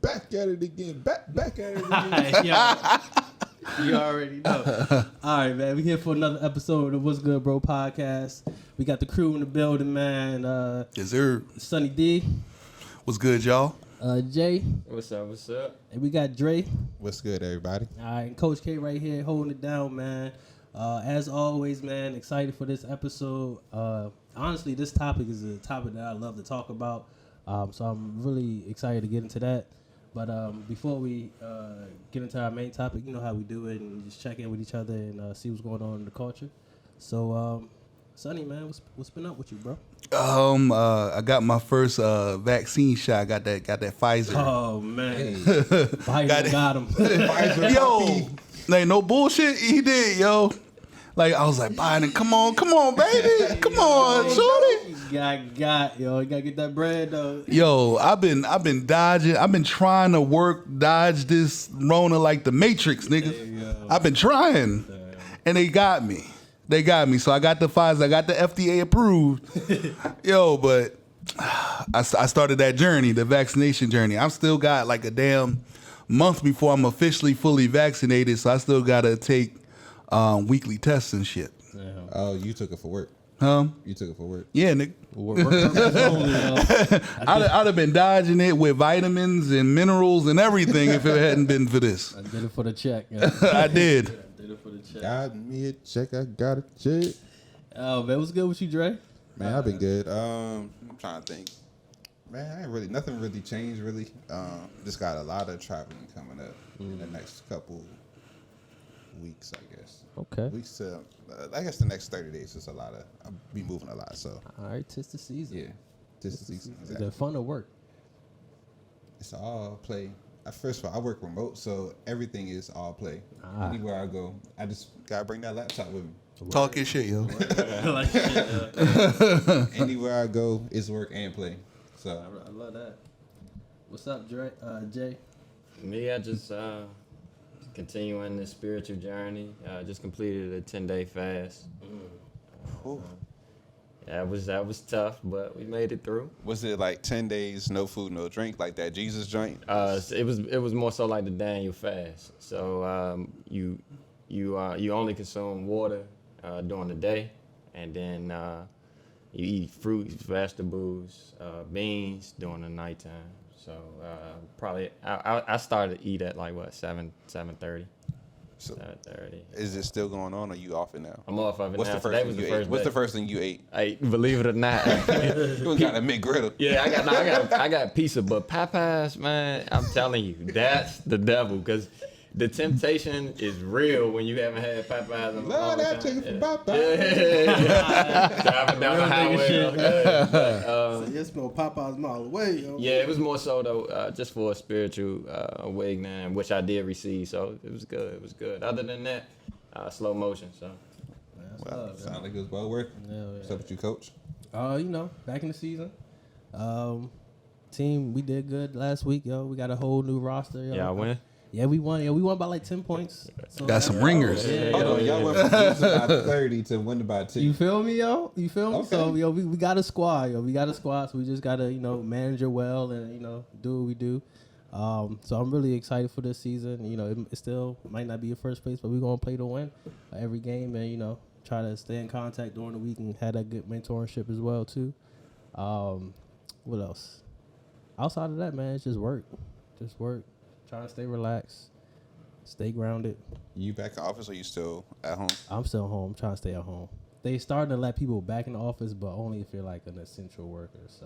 Back at it again. Back at it again. You already know. All right, man. We here for another episode of What's Good, Bro podcast. We got the crew in the building, man. Yes, sir. Sunny D. What's good, y'all? Jay. What's up? What's up? And we got Dre. What's good, everybody? All right, and Coach K right here holding it down, man. As always, man, excited for this episode. Honestly, this topic is a topic that I love to talk about. So I'm really excited to get into that. But before we get into our main topic, you know how we do it, and we just check in with each other and see what's going on in the culture. So, Sonny, man, what's been up with you, bro? I got my first vaccine shot. I got that Pfizer. Oh man, Biden got him. Yo, like no bullshit. He did, yo. Like I was like, Biden, come on, baby, come on, shorty. Got yo, you gotta get that bread though. Yo, I've been dodging. I've been trying to dodge this Rona like the Matrix, nigga. I've been trying, and they got me. So I got the Pfizer. I got the FDA approved. Yo, but I started that journey, the vaccination journey. I'm still got like a damn month before I'm officially fully vaccinated. So I still gotta take weekly tests and shit. Oh, you took it for work? Huh? You took it for work? Yeah, nigga. I'd have been dodging it with vitamins and minerals and everything if it hadn't been for this. I did it for the check. I did. Did it for the check. Got me a check. I got a check. Oh man, what's good with you, Dre? Man, I've been good. I'm trying to think. Man, I ain't really nothing really changed really. Just got a lot of traveling coming up in the next couple weeks, I guess. Okay. Weeks to I guess the next 30 days is a lot of I'll be moving a lot. So All right, 'tis the season. yeah, this is Is exactly. it fun to work? It's all play. First of all, I work remote, so everything is all play. Anywhere I go, I just gotta bring that laptop with me. Talk your shit, yo. Like shit, Anywhere I go, it's work and play. So I love that. What's up, Dre? Jay? Me, I just continuing this spiritual journey. Just completed a 10-day fast. That was tough, but we made it through. Was it like 10 days, no food, no drink, like that Jesus joint? It was more so like the Daniel fast. So you only consume water during the day, and then you eat fruits, vegetables, beans during the nighttime. So probably I started to eat at like what 7:30. So 7:30. is it still going on, or you off it now? I'm off of it What's now. the first Today thing was you the ate? first What's day. the first thing you ate? Hey, believe it or not. You got a McGriddle. Yeah, I got pizza, but Popeyes, man, I'm telling you, that's the devil, because the temptation is real when you haven't had Popeyes in a long Lord, time. I take it from Popeyes. Driving down the highway. So you smell Popeyes mile away, yo. Yeah, it was more so though, just for a spiritual awakening, which I did receive, so it was good. It was good. Other than that, slow motion. So Well, sound like it was well worth it. Yeah. What's up with you, coach? You know, back in the season. Team, we did good last week, yo. We got a whole new roster, yo. yeah, I win. Yeah, we won. Yeah, we won by like 10 points. So Got some ringers. Hold on, y'all went from losing by 30 to winning by 2. You feel me, yo? You feel me? Okay. So, yo, we got a squad, yo. We got a squad, so we just got to, manage it well and, do what we do. So I'm really excited for this season. It still might not be your first place, but we're going to play to win every game and, try to stay in contact during the week and have that good mentorship as well, too. What else? Outside of that, man, it's just work. Just work. Trying to stay relaxed, stay grounded. You back in office, or you still at home? I'm still home. I'm trying to stay at home. They starting to let people back in the office, but only if you're like an essential worker. So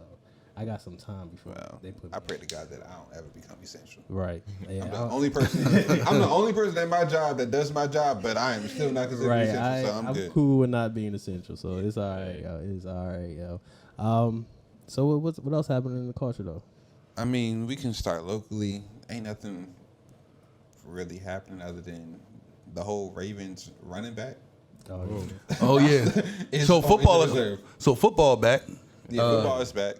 I got some time before they put me I pray in. to God that I don't ever become essential. Right. Yeah, I'm the only person. I'm the only person at my job that does my job, but I am still not considered right. essential. So I'm I'm good. cool with not being essential. So it's all right. Yo. It's all right, yo. So what else happened in the culture though? I mean, we can start locally. Ain't nothing really happening other than the whole Ravens running back. Oh yeah. Is So on football injured reserve. football back. Yeah, football is back.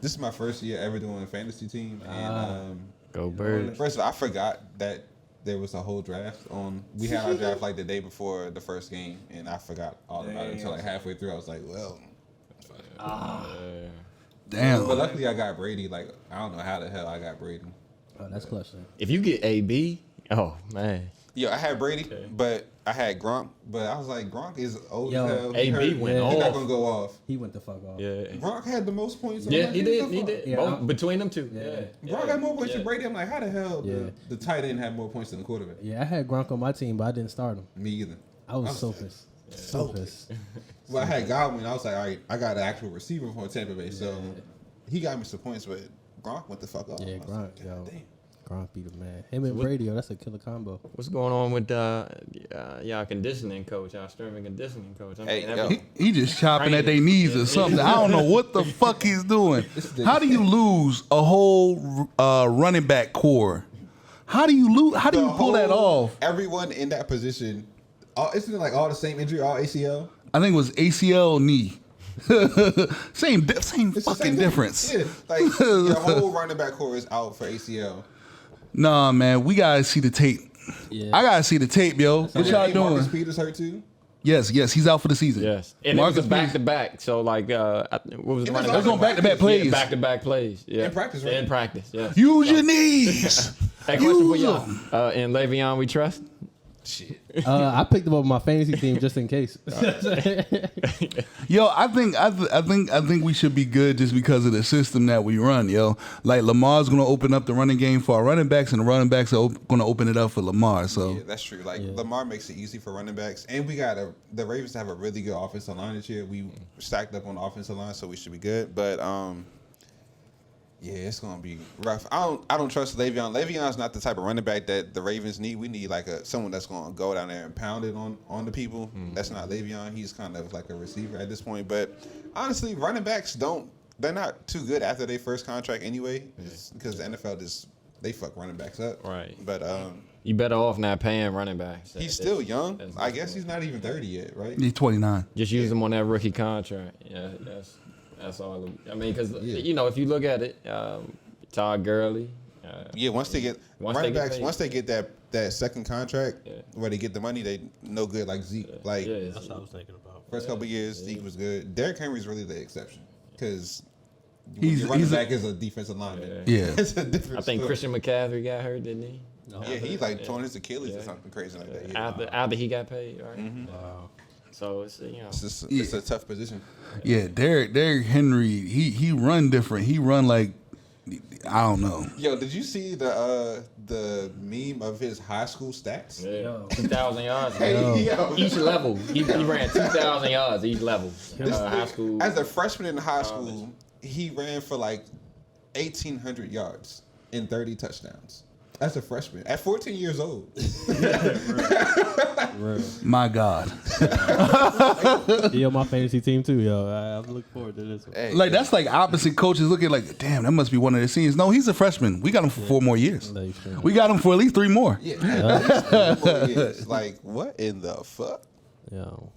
This is my first year ever doing a fantasy team, and Go Birds. first of all, I forgot that there was a whole draft on. We had our draft like the day before the first game, and I forgot all about it until like halfway through. I was like, well. Damn. But luckily, I got Brady. Like, I don't know how the hell I got Brady. Oh, that's clutch. Then. If you get AB, oh man. Yeah, I had Brady, but I had Gronk. But I was like, Gronk is old as hell. He AB hurt. went He's not off. gonna go off. He went the fuck off. Yeah. Gronk had the most points. Yeah, on he did. He did. Yeah, Both, between them two. Yeah. Gronk had more points than Brady. I'm like, how the hell Yeah. the tight end had more points than the quarterback? Yeah, I had Gronk on my team, but I didn't start him. Me either. I was so pissed. So pissed. Well, I had Godwin. I was like, all right, I got an actual receiver for Tampa Bay, so he got me some points, but Gronk went the fuck off. Yeah, I was Gronk, like, yo. God damn. Gronk be the man. Him and Brady, that's a killer combo. What's going on with y'all conditioning coach, y'all strength and conditioning coach? I mean, Hey, that yo. was- He just chopping at their knees or something. I don't know what the fuck he's doing. How do you lose a whole running back core? How do you lose? How do you The pull that whole- off? Everyone in that position, isn't it like all the same injury, all ACL? I think it was ACL knee. same It's the fucking same thing. difference. Yeah, like your whole running back core is out for ACL. Nah, man, we gotta see the tape. Yeah. I gotta see the tape, yo. What y'all Hey, Marcus doing? Peters hurt too. Yes, he's out for the season. Yes, and Marcus it was back Peters- to back. So like, what was the And running that's They're back? going back-to-back plays. Back to back plays. Yeah, In practice, right? In practice. Yes. Use your knees. Hey, question for Use y'all. them. In Le'Veon, we trust. Shit. I picked him up on my fantasy team just in case. Yo, I think we should be good just because of the system that we run, yo. Like Lamar's gonna open up the running game for our running backs, and the running backs are gonna open it up for Lamar. So Yeah, that's true. Like Lamar makes it easy for running backs, and we got the Ravens have a really good offensive line this year. We stacked up on the offensive line, so we should be good. But yeah, it's gonna be rough. I don't trust Le'Veon. Le'Veon's not the type of running back that the Ravens need. We need like someone that's gonna go down there and pound it on the people. That's not Le'Veon. He's kind of like a receiver at this point. But honestly, running backs they're not too good after their first contract anyway, because the NFL they fuck running backs up. Right. But You better off not paying running backs. he's still young. that's- I guess he's not even 30 yet, right? he's 29. Just use them on that rookie contract. Yeah, that's all. I mean, because you know, if you look at it, Todd Gurley. Yeah, once they get Once running they get backs, paid. once they get that second contract where they get the money, they no good like Zeke. Like Yeah, That's what I was thinking about. first couple years, Zeke was good. Derrick Henry's really the exception because He's- your running he's a- back is a defensive lineman. Yeah. It's a different. I think story. Christian McCaffrey got hurt, didn't he? Yeah, he like torn his Achilles or something crazy like that. Yeah. After he got paid, right? Wow. So it's It's a tough position. Yeah, Derrick Henry, he run different. He run like I don't know. Yo, did you see the meme of his high school stats? Yeah, 2,000 yards. Yo. Each level, he ran 2,000 yards each level. High school. As a freshman in high school, he ran for like 1,800 yards and 30 touchdowns. As a freshman, at 14 years old. My God. He on my fantasy team too, yo. I'm looking forward to this one. Hey, Like that's like opposite coaches looking like, damn, that must be one of the seniors. No, he's a freshman. We got him for 4 more years. Like, sure. We got him for at least 3 more. yeah. Like, what in the fuck? Yo.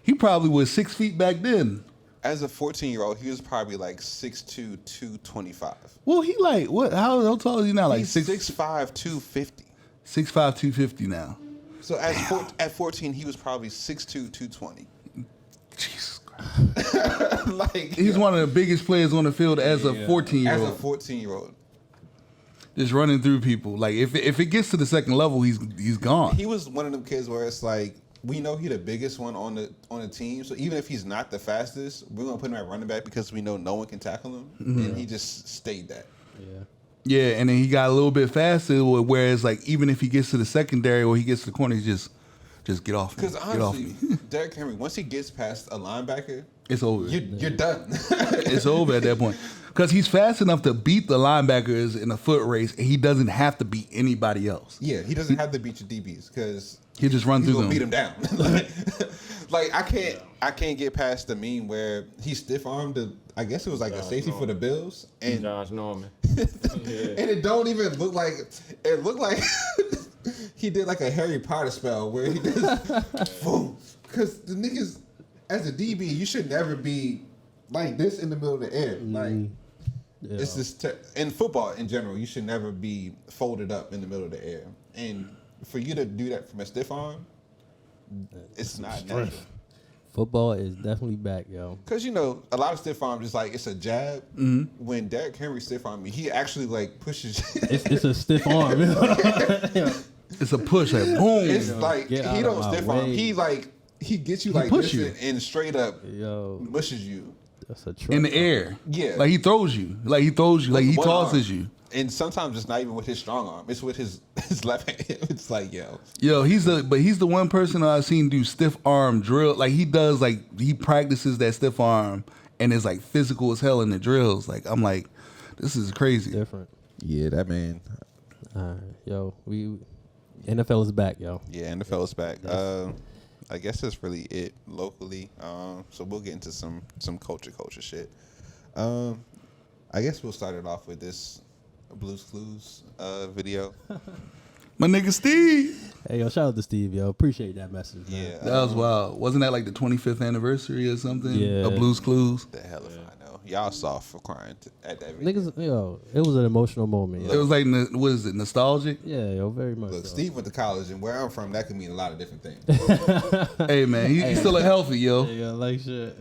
He probably was 6 feet back then. As a 14-year-old, he was probably like 6'2", 225. Well, he like what? How tall is he now? Like He's 6'5", 250. 250 now. So at 14, he was probably 6'2", 220. Jesus Christ. Like He's one of the biggest players on the field as a as a 14-year-old. 14-year-old. Just running through people. Like if it gets to the second level, he's gone. He was one of them kids where it's like, we know he's the biggest one on the team. So even if he's not the fastest, we're gonna put him at running back because we know no one can tackle him. And he just stayed that. Yeah. Yeah, and then he got a little bit faster. Whereas like even if he gets to the secondary or he gets to the corner, he's just get off. Because Get off honestly, me. Derrick Henry, once he gets past a linebacker, It's over. you're done. It's over at that point. Because he's fast enough to beat the linebackers in a foot race, and he doesn't have to beat anybody else. Yeah, he doesn't have to beat your DBs because He just run he's through gonna them. beat him down. like I can't get past the meme where he stiff armed the, I guess it was like a safety for the Bills, and Josh Norman. and it don't even look like it looked like he did like a Harry Potter spell where he just boom. Because the niggas as a DB, you should never be like this in the middle of the air. Like it's just in football in general, you should never be folded up in the middle of the air. And for you to do that from a stiff arm, it's not natural. Football is definitely back, yo. Cause you know a lot of stiff arms is like it's a jab. Mm-hmm. When Derrick Henry stiff arm me, he actually like pushes. It's a stiff arm. It's a push, like boom. It's like Get out he of don't my stiff arm. way. He gets you like push this you. and straight up Yo, mushes you. that's a truck. In the air. Yeah. Like he throws you. Like he One tosses arm. you. And sometimes it's not even with his strong arm. It's with his left hand. It's like, yo. Yo, he's the one person that I've seen do stiff arm drill. Like he does, like he practices that stiff arm and is like physical as hell in the drills. Like I'm like, this is crazy. different. Yeah, that man. Yo, NFL is back, yo. Yeah, NFL is back. I guess that's really it locally. So we'll get into some culture shit. I guess we'll start it off with this Blue's Clues video. My nigga Steve. Hey, yo, shout out to Steve, yo. Appreciate that message, man. Yeah, That was wild. Wasn't that like the 25th anniversary or something? Yeah. Of Blue's Clues. the hell if I know. Y'all soft for crying at that video. Niggas, yo, it was an emotional moment, It yo. was like, what is it, nostalgic? Yeah, yo, very much. Look, so. Steve went to college, and where I'm from, that could mean a lot of different things. Hey, man, he's still healthy, yo. Yeah, like shit.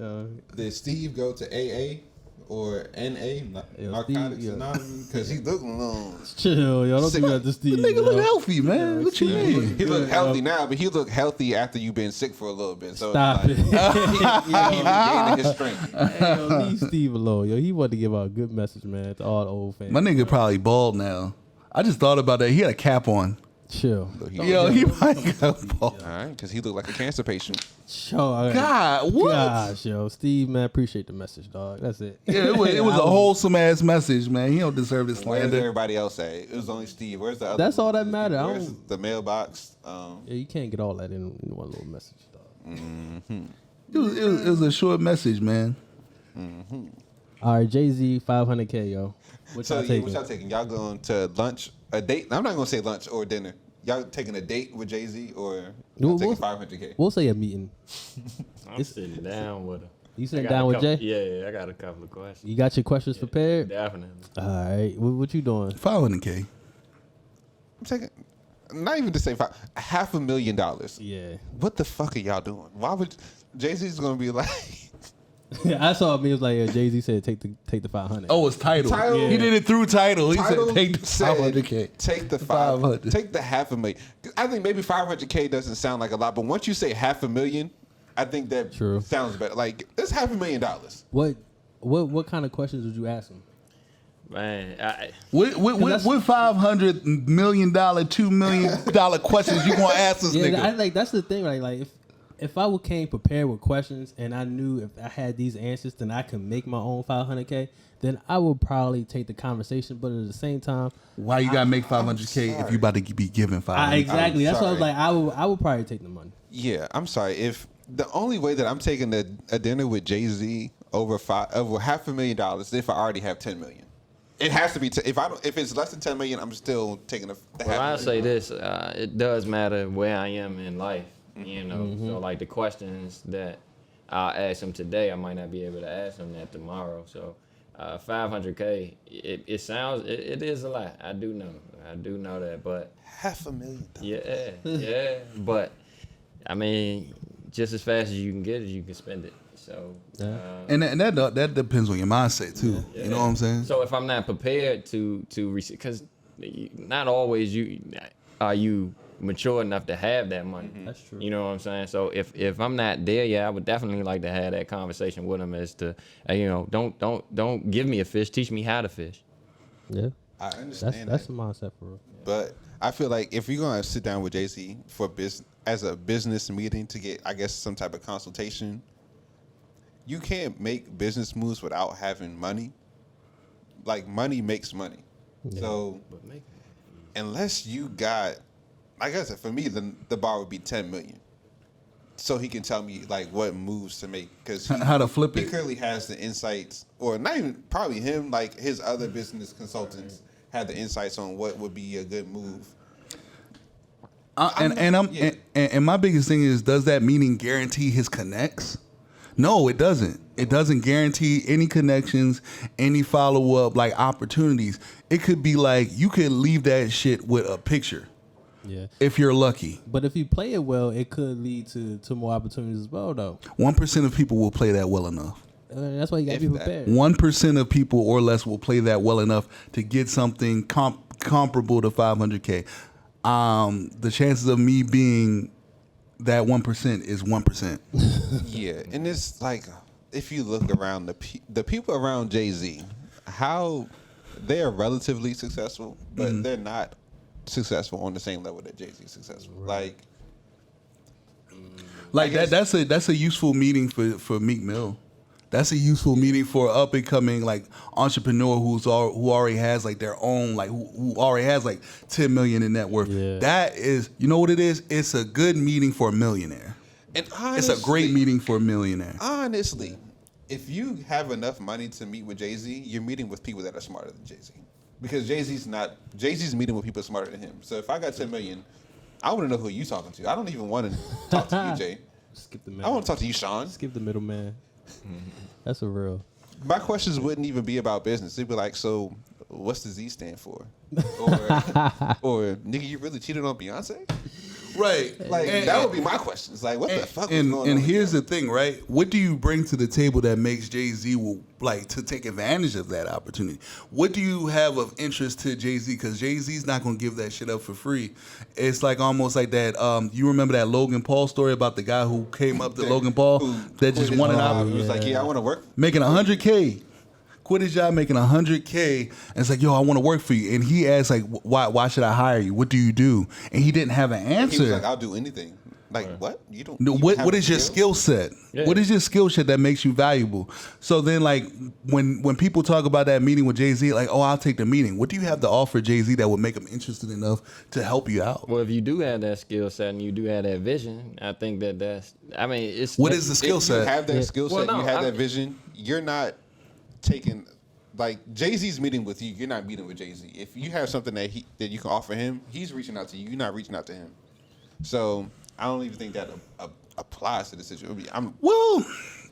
Did Steve go to AA or NA, Narcotics Steve, Anonymous? Because he looked a little. Chill, yo. Don't do that to Steve. Nigga yo. look healthy, man. What you mean? He looked healthy now, but he looked healthy after you've been sick for a little bit. So Stop it's it. like, he regaining his strength. Hey, yo, leave Steve alone, yo. He wanted to give out a good message, man, to all the old fans. My nigga probably bald now. I just thought about that. He had a cap on. Chill. Yo, he might got bald. All right, because he looked like a cancer patient. Chill. God, what? Gosh, yo. Steve, man, appreciate the message, dog. That's it. Yeah, it was a wholesome ass message, man. He don't deserve this Where's slander. everybody else at? It was only Steve. Where's the other? That's all that matter. I Where's don't- the mailbox? Yeah, you can't get all that in one little message, dog. It was a short message, man. All right, Jay-Z, 500K, yo. What So y'all yeah, taking? what y'all taking? Y'all going to lunch, a date? I'm not gonna say lunch or dinner. Y'all taking a date with Jay-Z or y'all taking 500K? We'll say a meeting. I'm sitting down with her. You I sitting got down a with couple- Jay? Yeah, I got a couple of questions. You got your questions prepared? Definitely. All right. What you doing? 500K. I'm taking, not even to say $500,000. Yeah. What the fuck are y'all doing? Why would Jay-Z's gonna be like? I saw me. It was like Jay-Z said, take the 500. Oh, it's title. Tidal? He did it through title. He Tidal said take the said, 500K. Take the 500. Take the $500,000. I think maybe 500K doesn't sound like a lot, but once you say $500,000, I think that True. sounds better. Like it's $500,000. What kind of questions would you ask him? Man, What $500 million, $2 million questions you gonna ask this Yeah, nigga? I like that's the thing, right? Like if I came prepared with questions and I knew if I had these answers, then I could make my own 500K. Then I would probably take the conversation. But at the same time, Why you gotta make 500K if you about to be given 500? exactly. That's why I was sorry. like, I would probably take the money. Yeah, I'm sorry. If the only way that I'm taking a dinner with Jay-Z over $500,000 is if I already have 10 million. It has to be. If it's less than 10 million, I'm still taking the well, I'll half. say this: it does matter where I am in life. You know, so like the questions that I'll ask him today, I might not be able to ask him that tomorrow. So 500K, it sounds, it is a lot. I do know that, but $500,000. yeah. But I mean, just as fast as you can get it, you can spend it. So. And that depends on your mindset too. Yeah. You know what I'm saying? So if I'm not prepared to receive, because not always are you mature enough to have that money. That's true. You know what I'm saying? So if I'm not there, yeah, I would definitely like to have that conversation with him as to, don't give me a fish, teach me how to fish. Yeah, I understand that's that. the mindset for real. But I feel like if you're gonna sit down with Jay-Z for as a business meeting to get, I guess, some type of consultation, you can't make business moves without having money. Like money makes money. Yeah. So unless you got, like I said, for me, the bar would be 10 million. So he can tell me like what moves to make, because How to flip he it. clearly has the insights, or not even probably him, like his other business consultants had the insights on what would be a good move. And my biggest thing is, does that meaning guarantee his connects? No, it doesn't. It doesn't guarantee any connections, any follow up, like opportunities. It could be like you could leave that shit with a picture. Yeah. if you're lucky. But if you play it well, it could lead to more opportunities as well, though. 1% of people will play that well enough. That's why you got to be If that. prepared. 1% of people or less will play that well enough to get something comparable to 500K. The chances of me being that 1% is 1%. Yeah, and it's like if you look around the people around Jay-Z, how they are relatively successful, but they're not successful on the same level that Jay-Z is successful. Like I guess- that's a useful meeting for Meek Mill. That's a useful meeting for an up and coming like entrepreneur who already has like their own like who already has like 10 million in net worth. Yeah. That is, you know what it is? It's a good meeting for a millionaire. and It's a great meeting for a millionaire. Honestly, if you have enough money to meet with Jay-Z, you're meeting with people that are smarter than Jay-Z. Because Jay-Z's meeting with people smarter than him. So if I got 10 million, I want to know who you talking to. I don't even want to talk to you, Jay. Skip the I middle. want to talk to you, Sean. Skip the middleman. That's a real. My questions wouldn't even be about business. They'd be like, so what's the Z stand for? Or nigga, you really cheated on Beyonce? Right. Like that would be my questions. Like, what the fuck was going on? And with here's you? the thing, right? What do you bring to the table that makes Jay-Z will like to take advantage of that opportunity? What do you have of interest to Jay-Z? Because Jay-Z's not gonna give that shit up for free. It's like almost like that. You remember that Logan Paul story about the guy who came up to Logan Paul Who that quit just his wanted job. out He was like, yeah, I want to work. making 100K. Quit his job making 100K, and it's like, yo, I want to work for you. And he asked like, why should I hire you? What do you do? And he didn't have an He answer. was like, I'll do anything. Like, what? You don't. No, you what have what a is your skill set? Yeah. What is your skill set that makes you valuable? So then, like when people talk about that meeting with Jay-Z, like, oh, I'll take the meeting. What do you have to offer Jay-Z that would make him interested enough to help you out? Well, if you do have that skill set and you do have that vision, I think that's. I mean, it's. What is the skill If you set? have that skill set, Well, no, you have I- that vision. You're not taking. Like Jay-Z's meeting with you, you're not meeting with Jay-Z. If you have something that you can offer him, he's reaching out to you. You're not reaching out to him. So I don't even think that applies to the situation.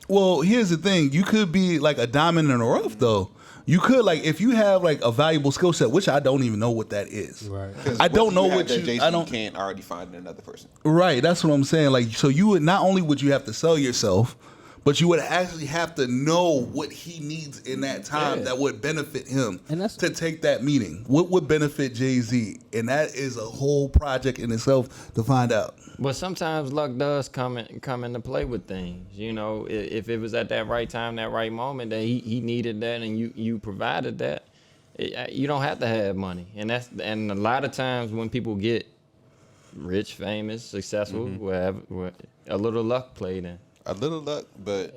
Well, here's the thing. You could be like a diamond in the rough, though. You could like if you have like a valuable skill set, which I don't even know what that is. Right. 'Cause I don't know have what that you. Jay-Z I don't. can't already find in another person. Right. That's what I'm saying. Like, so you would not only would you have to sell yourself, but you would actually have to know what he needs in that time Yeah. that would benefit him And that's- to take that meeting. What would benefit Jay-Z? And that is a whole project in itself to find out. But sometimes luck does come into play with things. You know, if it was at that right time, that right moment that he needed that, and you provided that, you don't have to have money. And a lot of times when people get rich, famous, successful, whatever, a little luck played in. A little luck, but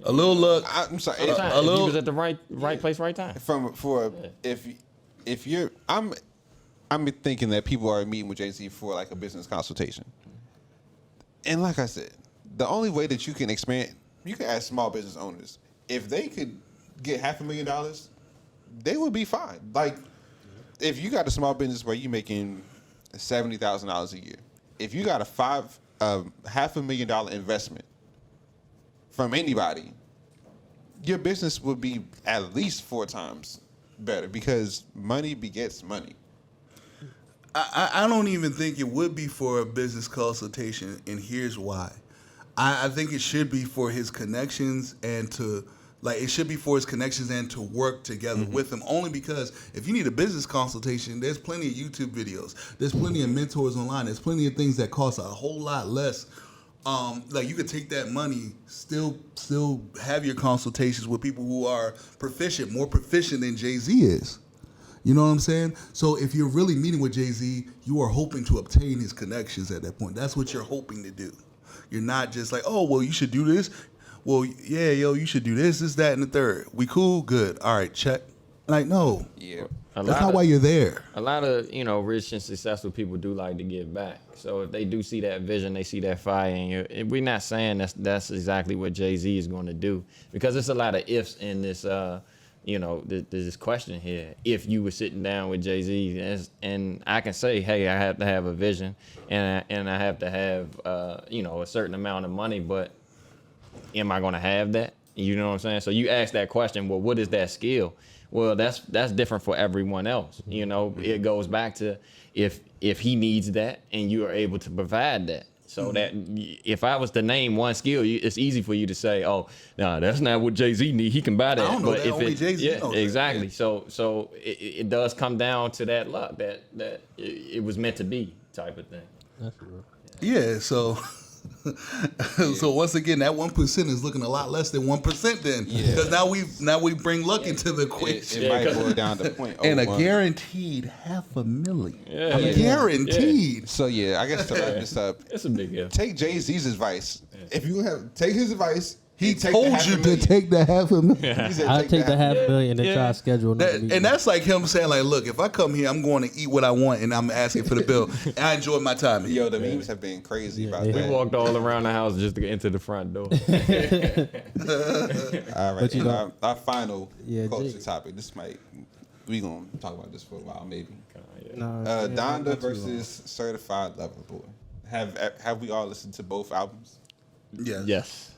A little luck. I'm sorry. Sometimes a if little- you was at the right place, right time. If you're I'm thinking that people are meeting with Jay-Z for like a business consultation. And like I said, the only way that you can expand, you can ask small business owners. If they could get $500,000, they would be fine. Like, if you got a small business where you're making $70,000 a year, if you got a $500,000 investment from anybody, your business would be at least 4 times better because money begets money. I don't even think it would be for a business consultation, and here's why. I think it should be for his connections and to work together with him. Only because if you need a business consultation, there's plenty of YouTube videos. There's plenty of mentors online. There's plenty of things that cost a whole lot less. Like you could take that money, still have your consultations with people who are more proficient than Jay-Z is. You know what I'm saying? So if you're really meeting with Jay-Z, you are hoping to obtain his connections at that point. That's what you're hoping to do. You're not just like, oh, well, you should do this. Well, yeah, you should do this, that, and the third. We cool? Good. All right, check. Like, no. Yeah. That's not why you're there. A lot of, rich and successful people do like to give back. So if they do see that vision, they see that fire in you. We're not saying that's exactly what Jay-Z is going to do, because there's a lot of ifs in this, this question here. If you were sitting down with Jay-Z, and I can say, hey, I have to have a vision, and I have to have, a certain amount of money, but am I going to have that? You know what I'm saying? So you ask that question, well, what is that skill? Well, that's different for everyone else. You know, it goes back to if he needs that and you are able to provide that. So that if I was to name one skill, it's easy for you to say, "Oh, nah, that's not what Jay-Z need. He can buy that." I don't know but that. if Only Jay-Z yeah, knows that. exactly. So it does come down to that luck that it was meant to be type of thing. That's real. Yeah, so so once again, that 1% is looking a lot less than 1% then. Because now we bring luck into the equation. It might boil down to point. And a guaranteed $500,000. Yeah. Guaranteed. So yeah, I guess to wrap this up, It's a big if. take Jay-Z's advice. If you take his advice, He take the told you to $500,000. take the $500,000. He said I'll take the $500,000 and Yeah. try to schedule another meeting. And that's like him saying, like, look, if I come here, I'm going to eat what I want and I'm asking for the bill. And I enjoy my time here. Yo, the memes have been crazy about they that. We walked all around the house just to get into the front door. All right, But you and know- our final Yeah, culture Jay- topic. We gonna talk about this for a while, maybe. Nah, yeah, Donda not too long. versus Certified Lover Boy. Have we all listened to both albums? Yeah. Yes.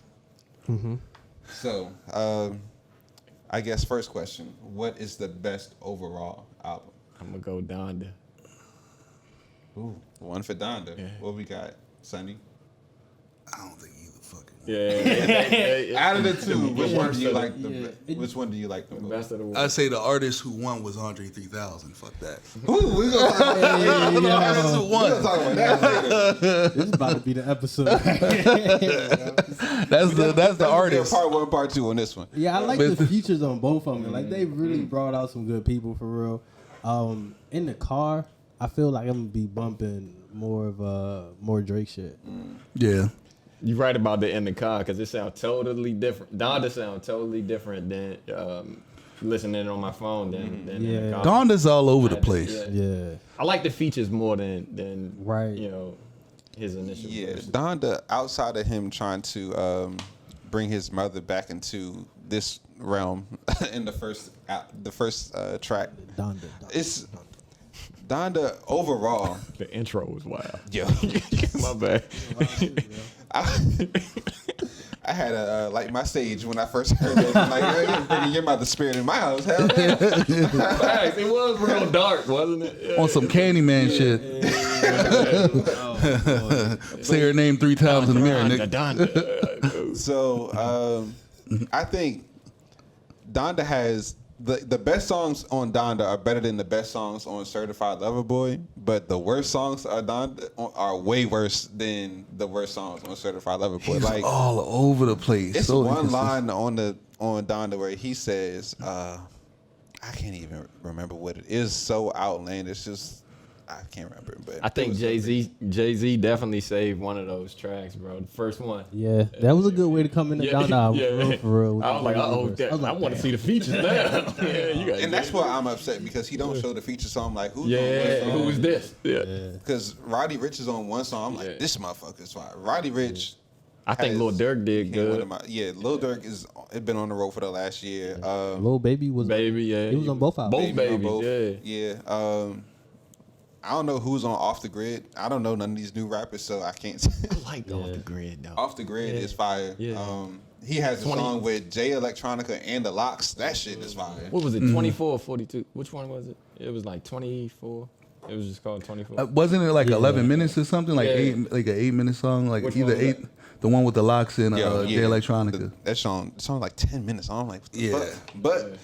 So, I guess first question: what is the best overall album? I'm gonna go Donda. Ooh, one for Donda. Yeah. What we got, Sonny? I don't think either fucking. Yeah. Out of the two, which one do you Yeah. like the? Yeah. Which one do you like the most? Best of the world. I say the artist who won was Andre 3000. Fuck that. Ooh, we gonna talk about Hey, The artist yo, who we won. gonna talk about that later. this is about to be the episode. That's the artist. Part 1, part 2 on this one. Yeah, I like But- the features on both of them. Like they really brought out some good people for real. In the car, I feel like I'm gonna be bumping more Drake shit. Yeah. You're right about the in the car because it sounds totally different. Donda sounds totally different than listening on my phone than in the Yeah. car. Donda's all over the place. Yeah, I like the features more than Right. you know his initial. Yeah, version. Donda, outside of him trying to bring his mother back into this realm in the first track, Donda. it's Donda overall. The intro was wild. Yo, My bad. I had a like my stage when I first heard it. Like, you're bringing your mother's spirit in my house. Hell yeah. Facts. It was real dark, wasn't it? Yeah. On some Candyman shit. Say her name 3 times in the mirror, nigga. Donda. So I think Donda has the best songs on Donda are better than the best songs on Certified Lover Boy, but the worst songs are Donda are way worse than the worst songs on Certified Lover Boy. He's Like all over the place. it's So one inconsistent. line on Donda where he says, I can't even remember what it is. So outlandish. Just I can't remember. But I it think was so Jay-Z definitely saved one of those tracks, bro. The first one. Yeah, that was a good way to come in the Donda album, for real. I was like, I want to see the features now. Yeah, you got. And that's why I'm upset because he don't show the feature song. Like who's Yeah, on who's this? Yeah. Because Roddy Rich is on one song. I'm like, Yeah. this motherfucker's fire. Roddy Rich. I think has Lil Durk did became one good. of my- Lil Durk is been on the road for the last year. Lil Baby was Baby, yeah. He was on both albums. Both Baby on babies, yeah. I don't know who's on Off the Grid. I don't know none of these new rappers, so I can't. say. I like Off the Grid though. Off the Grid is fire. Yeah. He has a 20 song with Jay Electronica and the Locks. That shit is fire. What was it? 24 or 42? Which one was it? It was like 24. It was just called 24. Wasn't it like 11 minutes or something? Like Yeah. an 8-minute song? Like Which either one was 8, the one with the locks and Yo, Jay Electronica. That song like 10 minutes. I'm like, what the Yeah. fuck? But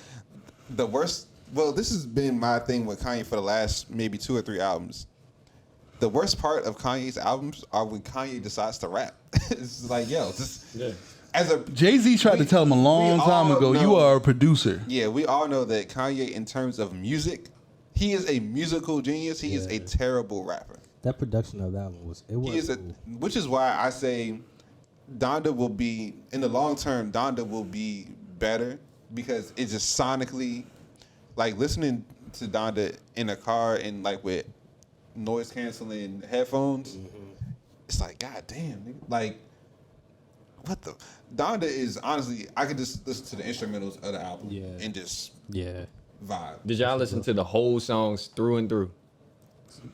the worst. Well, this has been my thing with Kanye for the last maybe 2 or 3 albums. The worst part of Kanye's albums are when Kanye decides to rap. It's like, yo, just Yeah. as a Jay-Z tried to tell him a long we time all ago, know- you are a producer. Yeah, we all know that Kanye, in terms of music, he is a musical genius. He is a terrible rapper. that production of that one was He is cool. which is why I say Donda will be in the long term. Donda will be better because it just sonically, like listening to Donda in a car and like with noise canceling headphones. It's like, god damn, nigga. Like what the Donda is honestly. I could just listen to the instrumentals of the album and just Yeah, vibe. Did y'all listen to the whole songs through and through?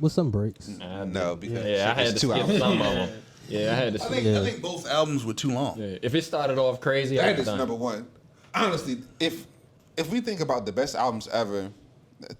with some breaks. No, because Yeah, I had to it's 2 skip hours. some of them. Yeah, I had to I see. think both albums were too long. Yeah. If it started off crazy, That I'd is done. number one. Honestly, if we think about the best albums ever,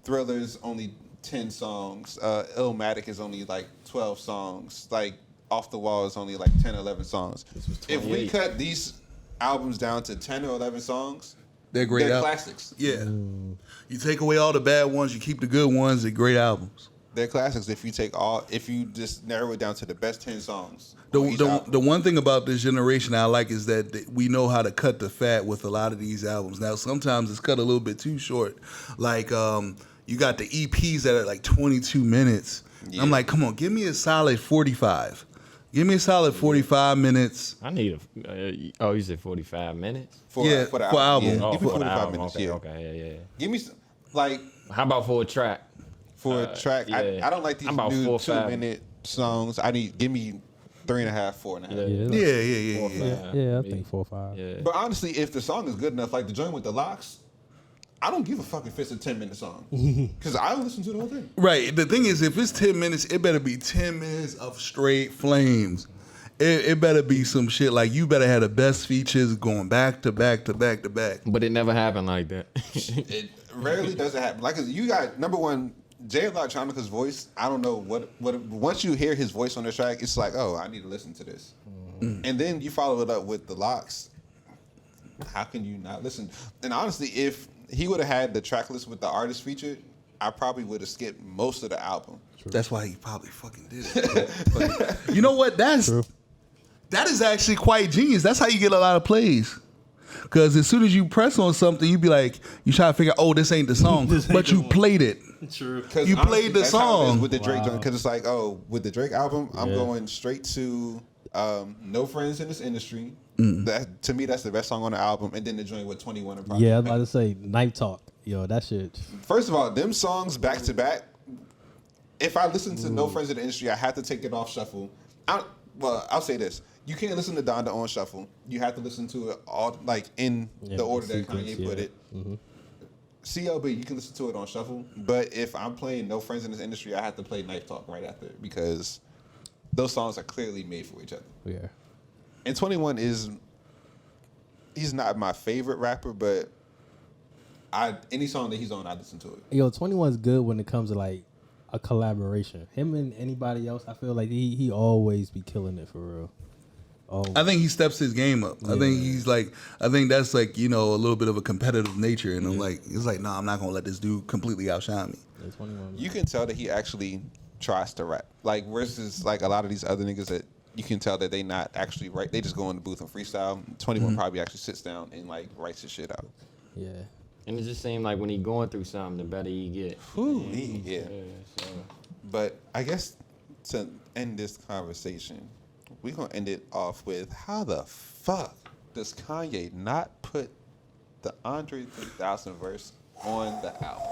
Thriller's only 10 songs. Illmatic is only like 12 songs. Like Off the Wall is only like 10, 11 songs. If we 28. cut these albums down to 10 or 11 songs, They're great they're albums. classics. Yeah. You take away all the bad ones, you keep the good ones, they're great albums. They're classics if you just narrow it down to the best 10 songs. The, on each the, album. the one thing about this generation I like is that we know how to cut the fat with a lot of these albums. Now, sometimes it's cut a little bit too short. Like, you got the EPs that are like 22 minutes. Yeah. I'm like, come on, give me a solid 45. Give me a solid 45 minutes. I need a. You said 45 minutes. for Yeah, for the for album. Yeah. Oh, Give me for the 45 album. minutes. Okay, Yeah. okay, yeah. Give me like How about for a track? for a track. yeah. I don't like these I'm about new 4 or 5. 2-minute songs. Give me 3.5, 4.5. Yeah. 4 or 5. Yeah, I Me. think 4 or 5. Yeah. But honestly, if the song is good enough, like the joint with the locks, I don't give a fuck if it's a 10-minute song because I'll listen to the whole thing. Right. The thing is, if it's 10 minutes, it better be 10 minutes of straight flames. It better be some shit like you better have the best features going back to back to back to back. But it never happened like that. It rarely doesn't happen. Like you got number one, Jay Electronica's voice. I don't know what once you hear his voice on the track, it's like, oh, I need to listen to this. And then you follow it up with the locks. How can you not listen? And honestly, if he would have had the track list with the artist featured, I probably would have skipped most of the album. That's why he probably fucking did it. You know what? That is actually quite genius. That's how you get a lot of plays. Because as soon as you press on something, you be like, you try to figure out, oh, this ain't the song. But you played it. True. Because You played the that's how it is song. with the Drake joint. Because it's like, oh, with the Drake album, I'm going straight to No Friends in This Industry. That to me, that's the best song on the album. And then the joint with 21 and Project Yeah, I was Pat. about to say Night Talk. Yo, that shit. First of all, them songs back to back. If I listen to No Friends in the Industry, I have to take it off shuffle. I'll say this: you can't listen to Donda on shuffle. You have to listen to it all like in the order that sequence, Kanye put it. CLB, you can listen to it on shuffle. But if I'm playing No Friends in This Industry, I have to play Night Talk right after it because those songs are clearly made for each other. Yeah. And 21 he's not my favorite rapper, but any song that he's on, I listen to it. Yo, 21's good when it comes to like a collaboration. Him and anybody else, I feel like he always be killing it for real. Oh, I think he steps his game up. I think that's like, a little bit of a competitive nature. And I'm like, it's like, nah, I'm not going to let this dude completely outshine me. yeah, 21. You can tell that he actually tries to rap. Like versus like a lot of these other niggas that you can tell that they not actually right. They just go in the booth and freestyle. 21 probably actually sits down and like writes his shit out. Yeah. And it just seemed like when he going through something, the better he get. Yeah. So But I guess to end this conversation, we're gonna end it off with how the fuck does Kanye not put the Andre 3000 verse on the album?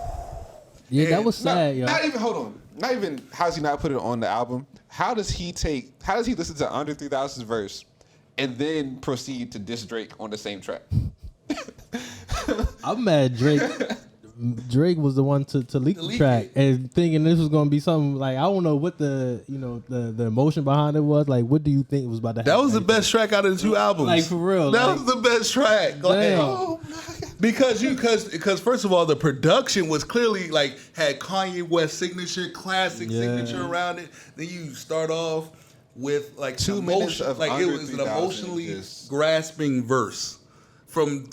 Yeah, that was sad, yo. Not even hold on. Not even how's he not put it on the album? How does he listen to Andre 3000's verse and then proceed to diss Drake on the same track? I'm mad Drake was the one to leak the track and thinking this was gonna be something like I don't know what the emotion behind it was. Like, what do you think was about to happen? That was the best track out of the two albums. Like, for real, That like- was the best track. Like, Damn. Oh my God. because first of all, the production was clearly like had Kanye West signature, classic Yeah. signature around it. Then you start off with like 2 an minutes emotion, of like it Andre was an 3000 emotionally just- grasping verse from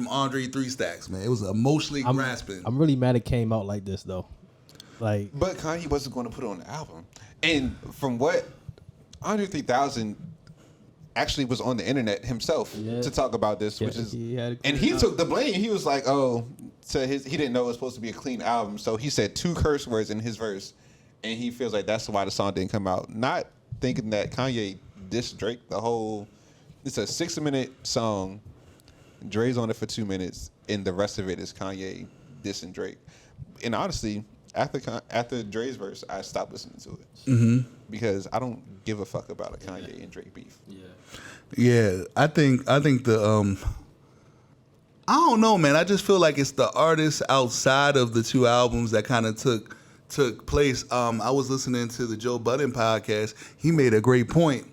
Andre 3 Stacks, man. It was emotionally grasping. I'm really mad it came out like this though. Like, But Kanye wasn't going to put it on the album. And from what Andre 3000 actually was on the internet himself to talk about this, Yeah, which is he had to and clear he it took the blame. He was like, "Oh, he didn't know it was supposed to be a clean album, so he said 2 curse words in his verse, and he feels like that's why the song didn't come out." Not thinking that Kanye dissed Drake. It's a 6-minute song. Dre's on it for 2 minutes, and the rest of it is Kanye dissing Drake. And honestly, after Dre's verse, I stopped listening to it because I don't give a fuck about a Kanye and Drake beef. Yeah, I think the I don't know, man. I just feel like it's the artists outside of the two albums that kind of took place, I was listening to the Joe Budden podcast. He made a great point.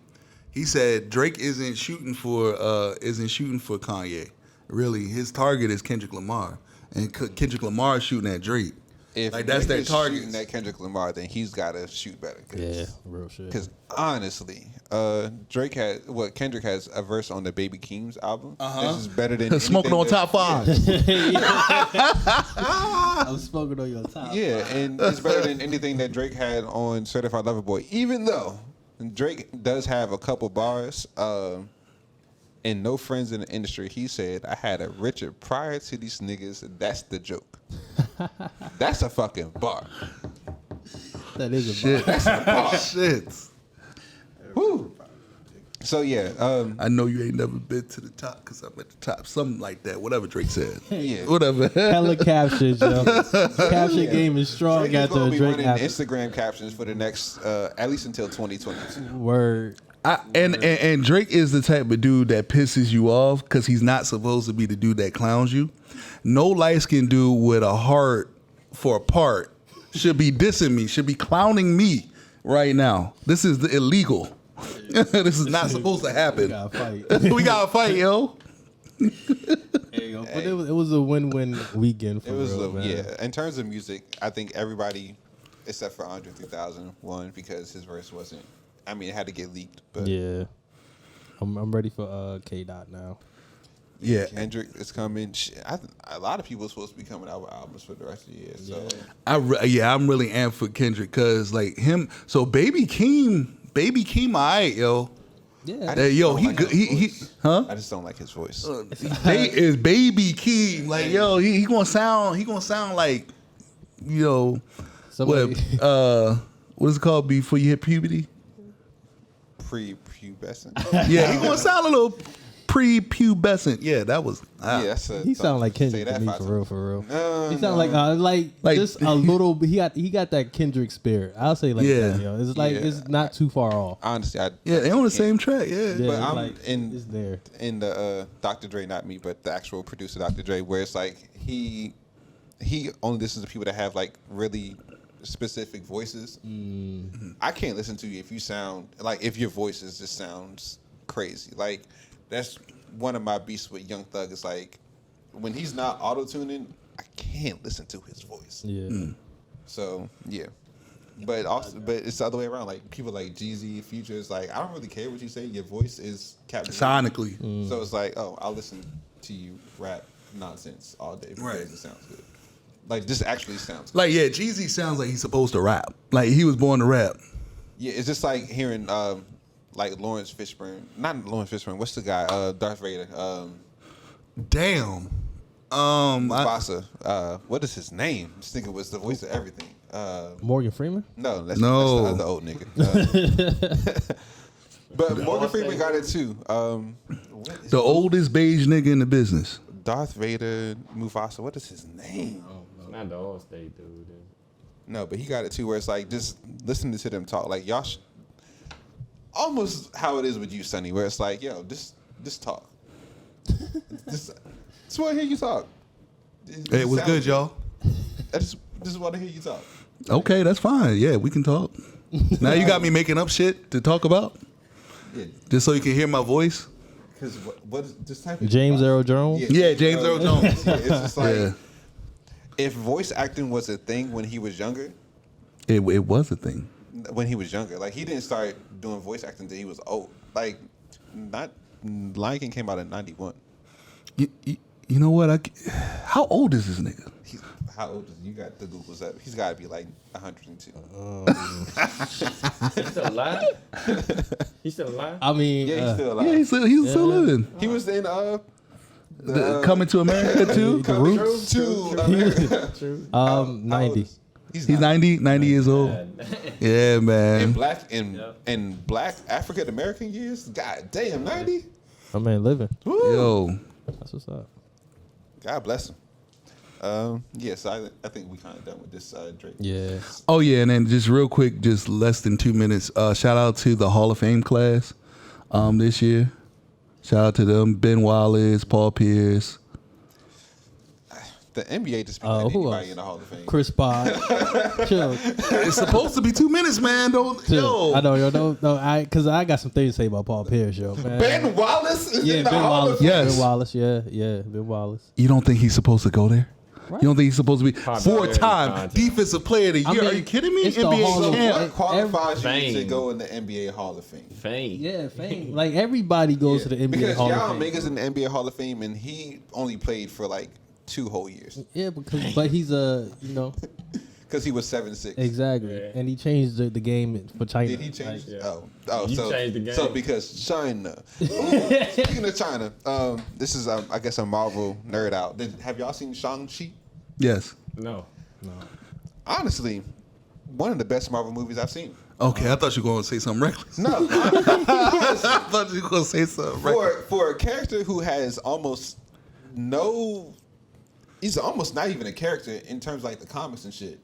He said Drake isn't shooting for Kanye. Really, his target is Kendrick Lamar, and Kendrick Lamar is shooting at Drake. If Like that's Drake their is target. shooting at Kendrick Lamar, then he's got to shoot better. Yeah, real shit. Because honestly, Kendrick has a verse on the Baby Keem's album. This is better than Smoking on anything top 5. I'm smoking on your top. Yeah, and it's better than anything that Drake had on Certified Lover Boy. Even though Drake does have a couple bars, and no friends in the industry, he said, I had a Richard prior to these niggas. That's the joke. That's a fucking bar. That is a Shit. bar. That's a bar. Shit. Woo. So yeah, I know you ain't never been to the top because I'm at the top. Something like that. Whatever Drake said. Yeah. Whatever. Hella captions, yo. Caption game is strong Drake is after gonna a be Drake running album. Instagram captions for the next, at least until 2022. Word. And Drake is the type of dude that pisses you off because he's not supposed to be the dude that clowns you. No light-skinned dude with a heart for a part should be dissing me, should be clowning me right now. This is illegal. This is not supposed to happen. We gotta fight. We gotta fight, yo. There you go. But it was a win-win weekend for It was, real, man. yeah. In terms of music, I think everybody, except for Andre 3000, won because his verse wasn't. I mean, it had to get leaked, but Yeah. I'm ready for K-Dot now. Yeah. Kendrick is coming. A lot of people are supposed to be coming out with albums for the rest of the year. So I'm really amped for Kendrick because like him. So Baby Keem, alright, yo. Yeah. Yo, don't like his he voice. huh? I just don't like his voice. Is Baby Keem like yo? He gonna sound like, you know, Somebody- what is it called before you hit puberty? Pre-pubescent. Yeah, he gonna sound a little pre-pubescent. Yeah, that was. Yeah, that's a, He sound like say Kendrick that to me, 5 times. for real. No, He sound no. like just a little. He got that Kendrick spirit. I'll say like Yeah. that. Yo. It's like Yeah. it's not too far off. Honestly, Yeah, they on the same track. Yeah. Yeah, But it's I'm like, in- it's there. in the Dr. Dre, not me, but the actual producer, Dr. Dre, where it's like he only listens to people that have like really specific voices. I can't listen to you if you sound like if your voice just sounds crazy. Like that's one of my beasts with Young Thug. Is like when he's not auto tuning, I can't listen to his voice. Yeah. So yeah. But it's the other way around. Like people like Jeezy, Future is like, I don't really care what you say. Your voice is captivating. Sonically. So it's like, oh, I'll listen to you rap nonsense all day because Right. it sounds good. Like this actually sounds good. Like yeah, Jeezy sounds like he's supposed to rap. Like he was born to rap. Yeah, it's just like hearing like Lawrence Fishburne. Not Lawrence Fishburne. What's the guy? Darth Vader. Damn. Mufasa. What is his name? This nigga was the voice of everything. Morgan Freeman. No, that's No. the other old nigga. But Morgan Freeman got it too. What is The oldest beige nigga in the business. Darth Vader, Mufasa. What is his name? It's not the All State dude. No, but he got it too, where it's like just listening to them talk, like y'all, almost how it is with you, Sonny, where it's like, yo, just talk. just want to hear you talk. It was good, y'all. I just want to hear you talk. Okay, that's fine. Yeah, we can talk. Now you got me making up shit to talk about, Yeah, just so you can hear my voice. because what is this type of James Earl Jones. Yeah, James Earl Jones. Yeah, it's just like Yeah. if voice acting was a thing when he was younger. It was a thing. When he was younger, like he didn't start doing voice acting until he was old. Like, not Lion King came out in '91. You know what? How old is this nigga? How old is he? You got the Googles up? He's got to be like 102. He's still alive? He's still alive? I mean, Yeah, he's still alive. Yeah, he's still living. He was in Coming to America too. The Roots. to America. 90. He's He's 90 years old. Yeah, in man. black African American years. God damn, 90. My man living. Yo, That's what's up. God bless him. Yes, I think we kind of done with this Drake. Yeah. oh yeah, and then just real quick, just less than 2 minutes. Shout out to the Hall of Fame class this year. Shout out to them: Ben Wallace, Paul Pierce. The NBA just put Who anybody else? in the Hall of Fame. Chris Paul. Chill. It's supposed to be 2 minutes, man. Don't Chill. yo. I know, yo. No, because I got some things to say about Paul Pierce, yo. Man. Ben Wallace is Yeah, in the Ben Hall Wallace. of Fame. Yes. Ben Wallace. Yeah, Ben Wallace. You don't think he's supposed to go there? Right. You don't think he's supposed to be Popularity four-time contest. defensive player of the year? I mean, Are you kidding me? it's the Hall NBA of champ. What qualifies you to Fame. go in the NBA Hall of Fame? Fame. Yeah, fame. Like everybody goes to the NBA because Hall Yao of Fame. Minga's in the NBA Hall of Fame, and he only played for like 2 whole years Yeah, but he's because he was 7'6". exactly, Yeah. and he changed the game for China. Did he change? Yeah. Oh, You so changed the game. so because China. Ooh, speaking of China, this is I guess a Marvel nerd out. Have y'all seen Shang-Chi? Yes. No. Honestly, one of the best Marvel movies I've seen. Okay, I thought you were going to say something reckless. No, I thought you were going to say something reckless. for a character who has almost no, he's almost not even a character in terms of like the comics and shit.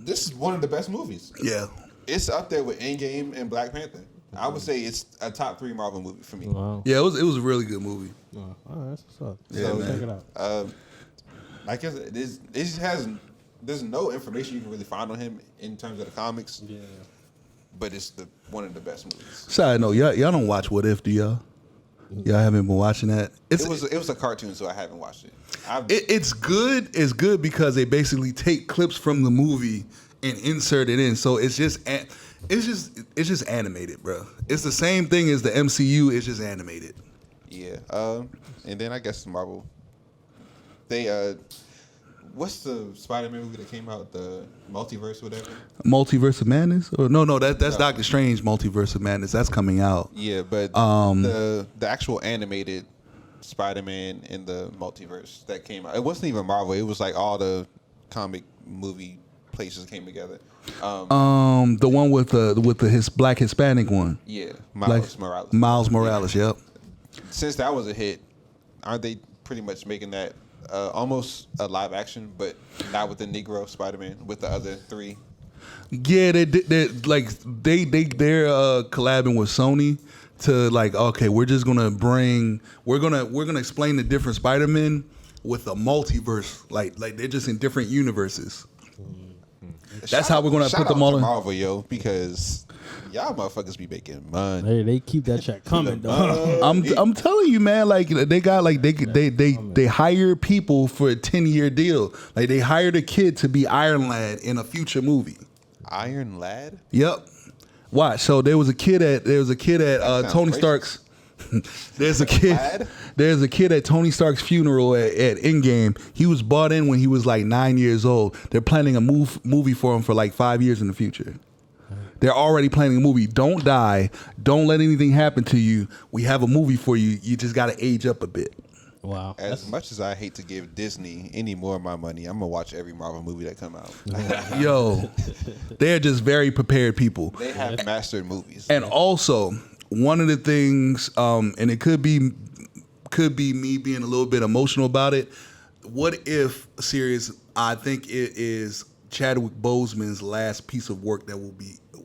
This is one of the best movies. Yeah. It's up there with Endgame and Black Panther. I would say it's a top 3 Marvel movie for me. Wow. Yeah, it was a really good movie. Oh, all right, that's what's up. Yeah, man. Check it out. I guess it just has. There's no information you can really find on him in terms of the comics. Yeah. But it's one of the best movies. Side note, y'all don't watch What If, do y'all? Y'all haven't been watching that? It was a cartoon, so I haven't watched it. It's good. It's good because they basically take clips from the movie and insert it in. So it's just animated, bro. It's the same thing as the MCU. It's just animated. Yeah. And then I guess Marvel. They what's the Spider-Man movie that came out? The Multiverse, whatever. Multiverse of Madness? Or no, that's Doctor Strange. Multiverse of Madness. That's coming out. Yeah, but the actual animated Spider-Man in the Multiverse that came out. It wasn't even Marvel. It was like all the comic movie places came together. The one with the Black Hispanic one. Yeah, Miles Morales. Miles Morales. Yep. Since that was a hit, aren't they pretty much making that almost a live action, but not with the Negro Spider-Man, with the other 3? Yeah, they're collabing with Sony to like, okay, we're gonna explain the different Spider-Men with a multiverse, like they're just in different universes. That's how we're gonna put them all in Marvel, yo, because y'all motherfuckers be making money. They keep that check coming, though. I'm telling you, man. Like they got like they hire people for a 10-year deal. Like they hired a kid to be Iron Lad in a future movie. Iron Lad? Yep. Watch. So there was a kid at sounds Tony racist. Stark's. There's a kid at Tony Stark's funeral at Endgame. He was brought in when he was like 9 years old. They're planning a movie for him for like 5 years in the future. They're already planning a movie. Don't die. Don't let anything happen to you. We have a movie for you. You just got to age up a bit. Wow. As much as I hate to give Disney any more of my money, I'm gonna watch every Marvel movie that come out. Yo, they're just very prepared people. They have mastered movies. And also, one of the things, and it could be me being a little bit emotional about it. What if series? I think it is Chadwick Boseman's last piece of work that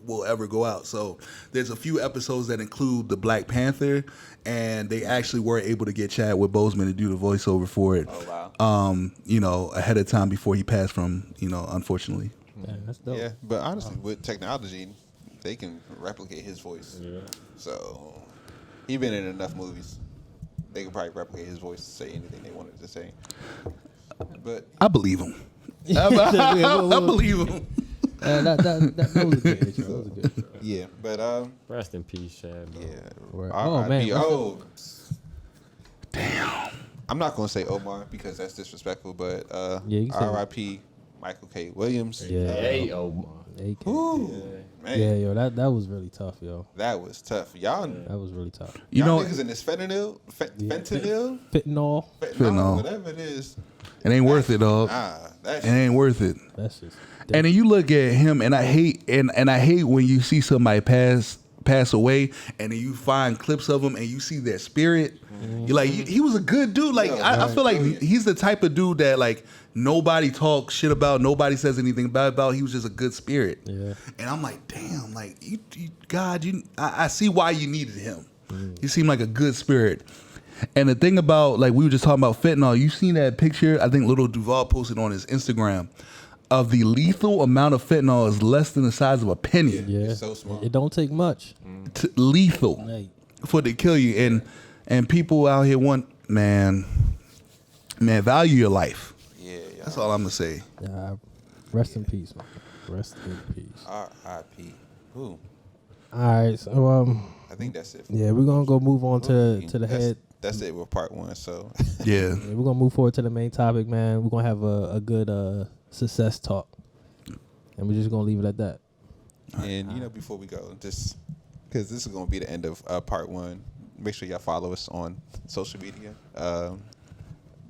will ever go out. So there's a few episodes that include the Black Panther, and they actually were able to get Chadwick Boseman to do the voiceover for it. Oh wow! Ahead of time before he passed from, unfortunately. Yeah, that's dope. Yeah, but honestly, with technology, they can replicate his voice. Yeah. So he's been in enough movies. They could probably replicate his voice to say anything they wanted to say. But I believe him. I believe him. That was good. That was good. yeah, but Rest in peace, Chad. Bro. yeah. Word. R.I.P. Oh, man. Oh, damn. I'm not gonna say Omar because that's disrespectful, but Yeah, you can say R.I.P. Michael K. Williams. Yeah. Hey, Omar. AK. Ooh, man, Yeah, yo, that was really tough, yo. that was tough. Y'all, That was really tough. y'all niggas in this fentanyl, Fentanyl. Fentanyl. whatever it is. It ain't worth it, dog. That It ain't worth it. That's just. And then you look at him, and I hate when you see somebody pass away, and then you find clips of him, and you see their spirit. You're like, he was a good dude. Like I feel like he's the type of dude that like nobody talks shit about, nobody says anything bad about. He was just a good spirit. Yeah. And I'm like, damn, like I see why you needed him. He seemed like a good spirit. And the thing about, like, we were just talking about fentanyl. You seen that picture? I think Little Duval posted on his Instagram of the lethal amount of fentanyl is less than the size of a penny. Yeah, It's so small. It don't take much. Lethal Like, for it to kill you. And people out here want, man, value your life. Yeah, That's all I'm gonna say. rest in peace, man. Rest in peace. R.I.P. Who? All right, so I think that's it. yeah, we're gonna go move on to the That's- head. That's it with part one. So Yeah. Yeah, we're gonna move forward to the main topic, man. We're gonna have a good success talk, and we're just gonna leave it at that. and before we go, just because this is gonna be the end of part one, make sure y'all follow us on social media.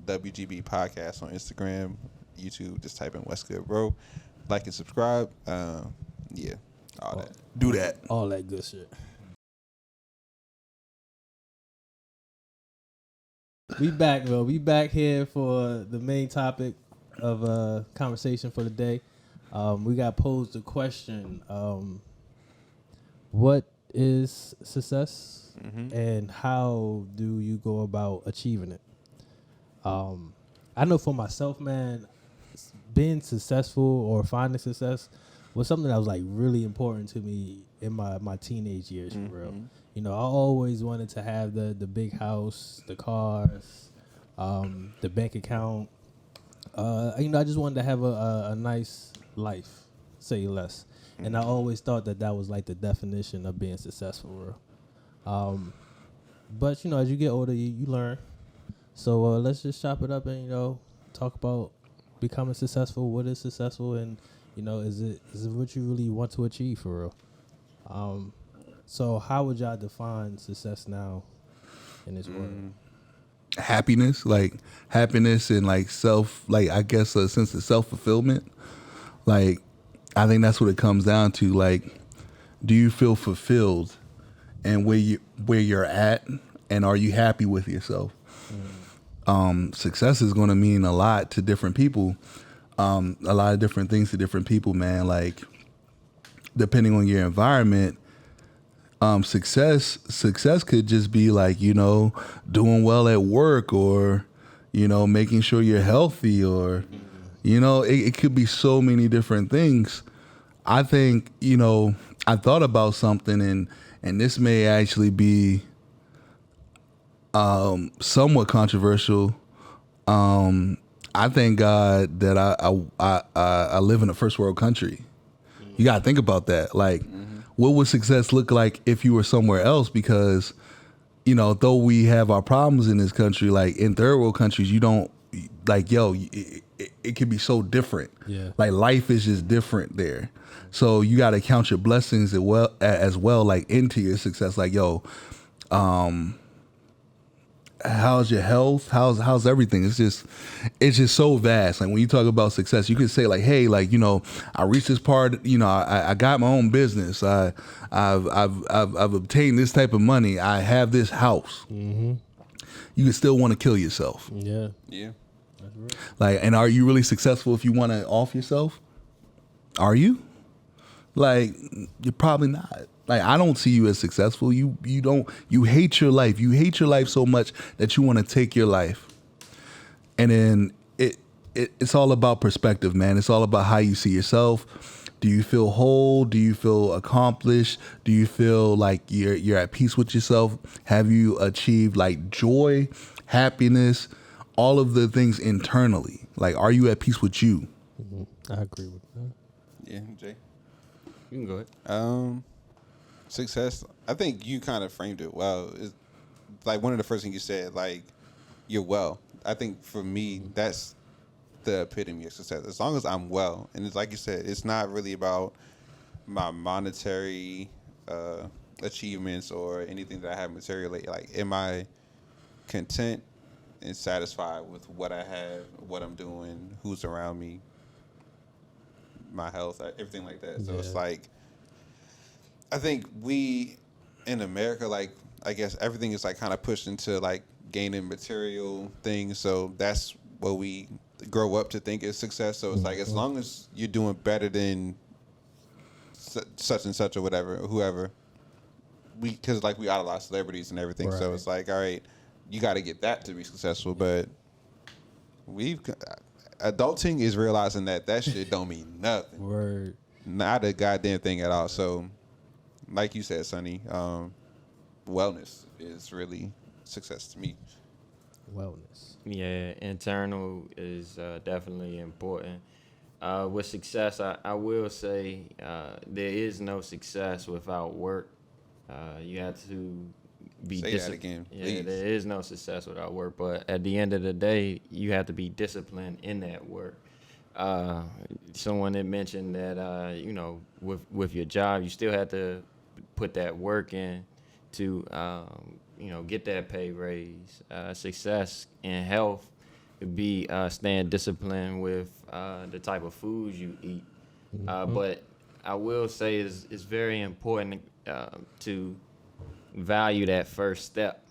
WGB Podcast on Instagram, YouTube. Just type in What's Good Bro. Like and subscribe. Yeah, all that. Do that. All that good shit. We back, bro. We back here for the main topic of conversation for the day. We got posed a question. What is success, and how do you go about achieving it? I know for myself, man, being successful or finding success was something that was like really important to me in my teenage years, for real. I always wanted to have the big house, the cars, the bank account. I just wanted to have a nice life, say less. And I always thought that was like the definition of being successful, bro. But as you get older, you learn. So let's just chop it up and talk about becoming successful. What is successful, and is it what you really want to achieve for real? So how would y'all define success now in this world? Happiness and like self, like I guess a sense of self-fulfillment. Like I think that's what it comes down to. Like, do you feel fulfilled and where you're at, and are you happy with yourself? Success is going to mean a lot to different people, a lot of different things to different people, man. Like depending on your environment, success could just be like, doing well at work, or, making sure you're healthy, or, it could be so many different things. I think, I thought about something, and this may actually be somewhat controversial. I thank God that I live in a first world country. You gotta think about that. Like, what would success look like if you were somewhere else? Because, though we have our problems in this country, like in third world countries, you don't it can be so different. Yeah. Like life is just different there. So you gotta count your blessings as well, like into your success. Like, how's your health? How's everything? It's just so vast. Like when you talk about success, you could say like, hey, like, I reached this part, I got my own business. I've obtained this type of money. I have this house. You can still want to kill yourself. Yeah. That's right. Like, and are you really successful if you want to off yourself? Are you? Like, you're probably not. Like, I don't see you as successful. You hate your life. You hate your life so much that you want to take your life. And then it's all about perspective, man. It's all about how you see yourself. Do you feel whole? Do you feel accomplished? Do you feel like you're at peace with yourself? Have you achieved like joy, happiness, all of the things internally? Like, are you at peace with you? I agree with that. Yeah, Jay. You can go ahead. Success, I think you kind of framed it well. It's like one of the first things you said, like, you're well. I think for me, that's the epitome of success. As long as I'm well, and it's like you said, it's not really about my monetary achievements or anything that I have materially. Like, am I content and satisfied with what I have, what I'm doing, who's around me, my health, everything like that. So it's like, I think we in America, like, I guess everything is like kind of pushed into like gaining material things. So that's what we grow up to think is success. So it's like, as long as you're doing better than such and such or whatever, whoever, because like we idolize celebrities and everything. Right. So it's like, all right, you got to get that to be successful. But adulting is realizing that shit don't mean nothing. Word. Not a goddamn thing at all. So, like you said, Sonny, wellness is really success to me. Wellness. Yeah, internal is definitely important. With success, I will say there is no success without work. You have to be Say that again, Yeah, please. there is no success without work, but at the end of the day, you have to be disciplined in that work. Someone had mentioned that with your job, you still have to put that work in to get that pay raise. Success in health would be staying disciplined with the type of foods you eat. But I will say it's very important to value that first step,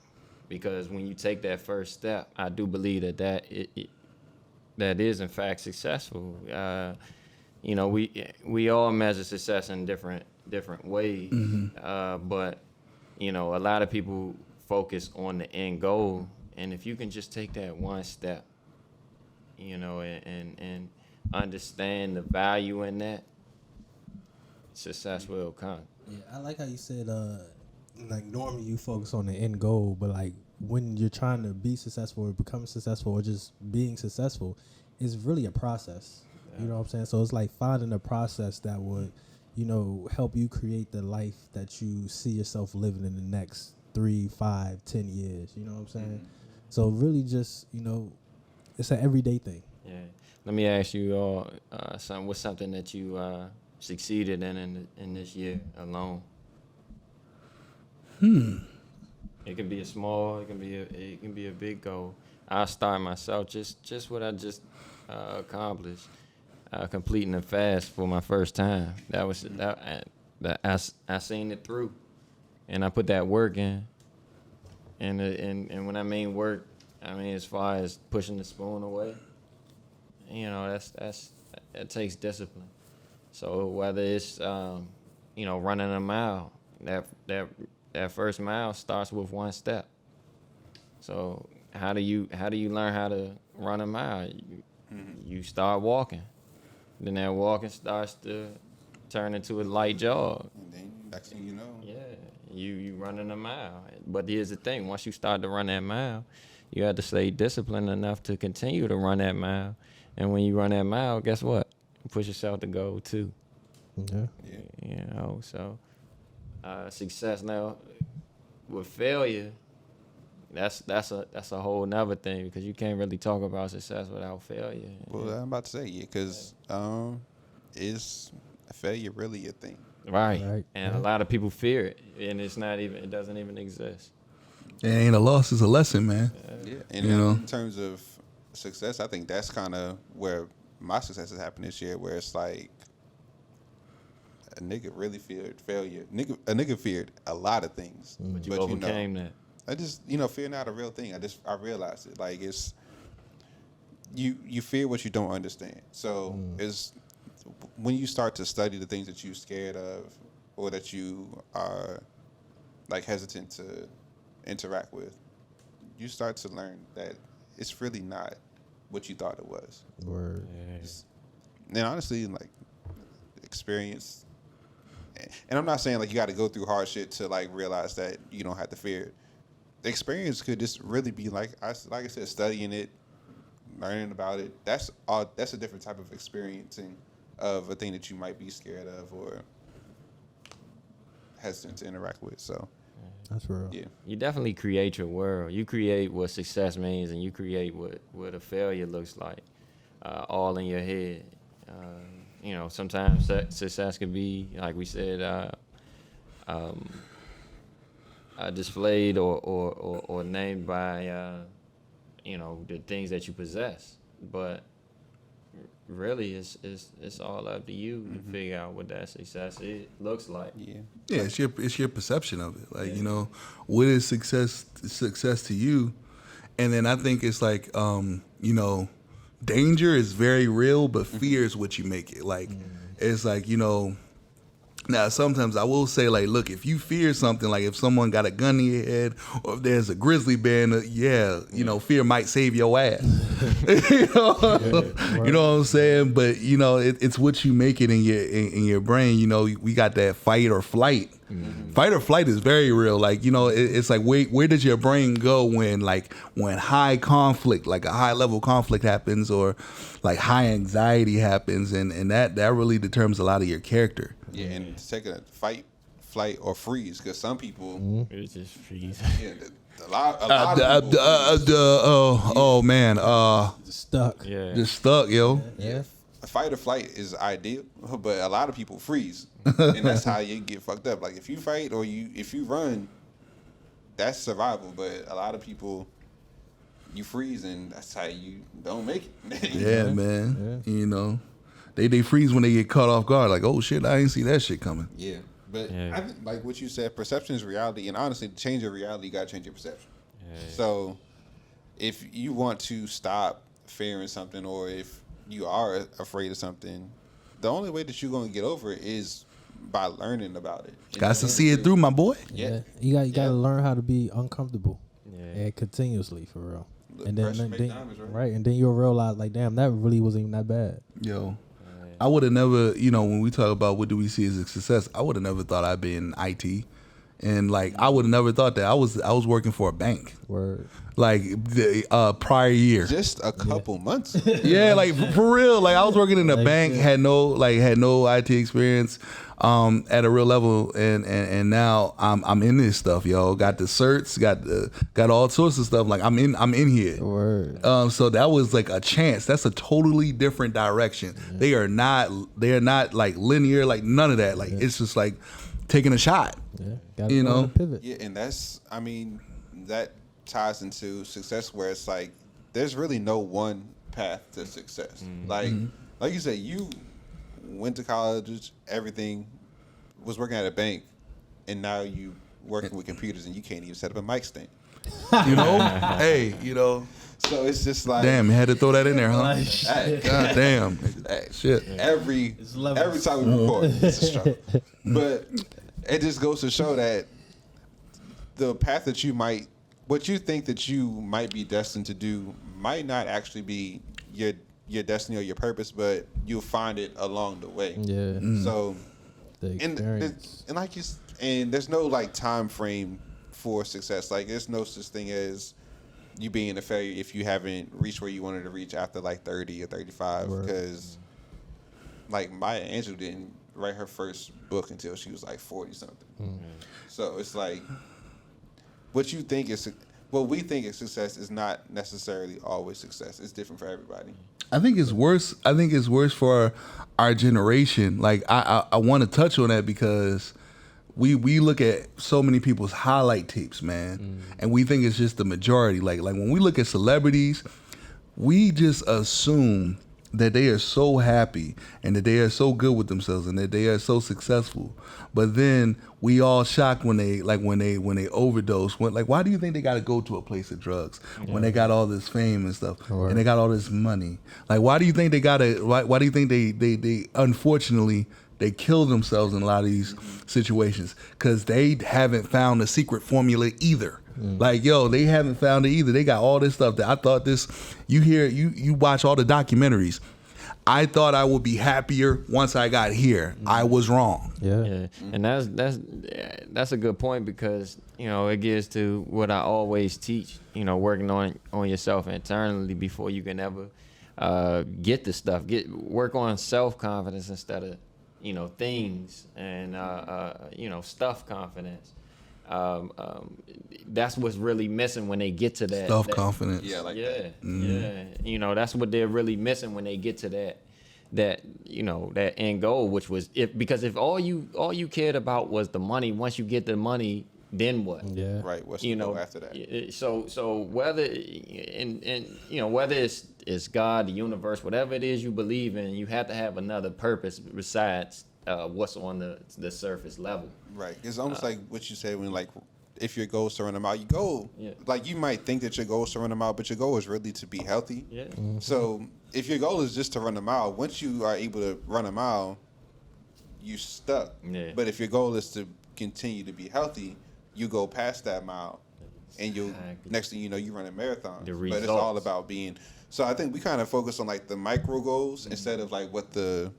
because when you take that first step, I do believe that is in fact successful. We all measure success in different ways, but a lot of people focus on the end goal, and if you can just take that one step, and understand the value in that, success will come. Yeah, I like how you said, like normally you focus on the end goal, but like when you're trying to be successful or become successful or just being successful, it's really a process. You know what I'm saying? So it's like finding a process that would, help you create the life that you see yourself living in the next 3, 5, 10 years. You know what I'm saying? So really just, it's an everyday thing. Yeah. Let me ask you all, what's something that you succeeded in this year alone? It can be a small, it can be a big goal. I'll start myself. Just what I just accomplished, completing a fast for my first time. That was I seen it through, and I put that work in. And when I mean work, I mean as far as pushing the spoon away. That takes discipline. So whether it's running a mile, that first mile starts with one step. So how do you learn how to run a mile? You start walking. Then that walking starts to turn into a light jog. And then next thing you know, Yeah, you running a mile. But here's the thing: once you start to run that mile, you have to stay disciplined enough to continue to run that mile. And when you run that mile, guess what? You push yourself to go too. Yeah. So success now with failure, that's a whole nother thing, because you can't really talk about success without failure. well, I'm about to say, yeah, because is failure really a thing? Right. And a lot of people fear it, and it doesn't even exist. It ain't a loss, it's a lesson, man. Yeah, and in terms of success, I think that's kind of where my success has happened this year, where it's like a nigga really feared failure. A nigga feared a lot of things, But you overcame that. I just fear not a real thing. I realized it. Like it's you fear what you don't understand. So it's when you start to study the things that you're scared of, or that you are like hesitant to interact with, you start to learn that it's really not what you thought it was. Word. And honestly, like experience, and I'm not saying like you got to go through hard shit to like realize that you don't have to fear it. The experience could just really be like I said, studying it, learning about it. That's a different type of experiencing of a thing that you might be scared of or hesitant to interact with. So That's real. yeah, You definitely create your world. You create what success means, and you create what a failure looks like, all in your head. Sometimes success can be, like we said, displayed or named by, the things that you possess. But really, it's all up to you to figure out what that success looks like. yeah. Yeah, it's your perception of it. Like, what is success to you? And then I think it's like, danger is very real, but fear is what you make it. Like, it's like, Now, sometimes I will say, like, look, if you fear something, like if someone got a gun in your head or if there's a grizzly bear, fear might save your ass. You know? You know what I'm saying? But, it's what you make it in your brain. We got that fight or flight. Mm-hmm. Fight or flight is very real. Like, it's like, where does your brain go when high conflict, like a high level conflict happens or like high anxiety happens, and that really determines a lot of your character. Yeah, and to take a fight, flight, or freeze, because some people It's just freeze. yeah, a lot of people Just stuck. Yeah. Just stuck, yo. Yeah. a fight or flight is ideal, but a lot of people freeze, and that's how you get fucked up. Like if you fight or if you run, that's survival. But a lot of people, you freeze, and that's how you don't make it. Yeah, man. Yeah. They freeze when they get caught off guard. Like, oh shit, I ain't see that shit coming. Yeah, but Yeah. I think like what you said, perception is reality, and honestly, to change your reality, you gotta change your perception. Yeah. So, if you want to stop fearing something, or if you are afraid of something, the only way that you're gonna get over it is by learning about it. Got to see it through, my boy. Yeah. You got Yeah. to learn how to be uncomfortable. Yeah. And continuously, for real. Look, And then, pressure then make diamonds, right? and then you'll realize, like, damn, that really wasn't even that bad. Yo, I would have never, when we talk about what do we see as a success, I would have never thought I'd be in IT. And like, I would have never thought that I was working for a bank, Word. like the prior year. Just a couple months. Yeah, like for real. Like I was working in a bank, had no IT experience at a real level, and now I'm in this stuff, yo. Got the certs, got all sorts of stuff. Like I'm in here. Word. So that was like a chance. That's a totally different direction. They are not like linear, like none of that. Like it's just like taking a shot. Yeah. Gotta pivot. Yeah, and that ties into success, where it's like there's really no one path to success. Like you said, you went to college, everything, was working at a bank, and now you working with computers and you can't even set up a mic stand. Hey, So it's just like, damn, you had to throw that in there, huh? hey, God damn. hey, Shit. every levels. time we record, it's a struggle. But it just goes to show that the path that what you think that you might be destined to do might not actually be your destiny or your purpose, but you'll find it along the way. Yeah. So, The experience. and there's no like time frame for success. Like there's no such thing as you being a failure if you haven't reached where you wanted to reach after like 30 or 35. Word. Because like Maya Angelou didn't write her first book until she was like 40 something. So it's like what we think is success is not necessarily always success. It's different for everybody. I think it's worse. For our generation. Like I want to touch on that because we look at so many people's highlight tapes, man, and we think it's just the majority. Like when we look at celebrities, we just assume that they are so happy and that they are so good with themselves and that they are so successful. But then we all shocked when they overdose. Why do you think they got to go to a place of drugs when they got all this fame and stuff and they got all this money? Like, why do you think they why do you think they unfortunately they kill themselves in a lot of these situations? Because they haven't found a secret formula either. Like, yo, they haven't found it either. They got all this stuff that I thought you watch all the documentaries. I thought I would be happier once I got here. I was wrong. Yeah. And that's a good point because it gets to what I always teach. Working on yourself internally before you can ever get the stuff. Work on self-confidence instead of things and stuff confidence. That's what's really missing when they get to that Self-confidence. Yeah, like yeah, that. yeah. That's what they're really missing when they get to that that end goal, which was if all you cared about was the money. Once you get the money, then what? Yeah. Right. What's the goal after that? So whether whether it's God, the universe, whatever it is you believe in, you have to have another purpose besides what's on the surface level. Right. It's almost like what you said when if your goal is to run them out, you might think that your goal is to run them out, but your goal is really to be healthy. Yeah. So if your goal is just to run a mile, once you are able to run a mile, you stuck. Yeah. But if your goal is to continue to be healthy, you go past that mile, and you next thing you know, you run a marathon. The But it's all results. about being. So I think we kind of focus on like the micro goals instead of like what the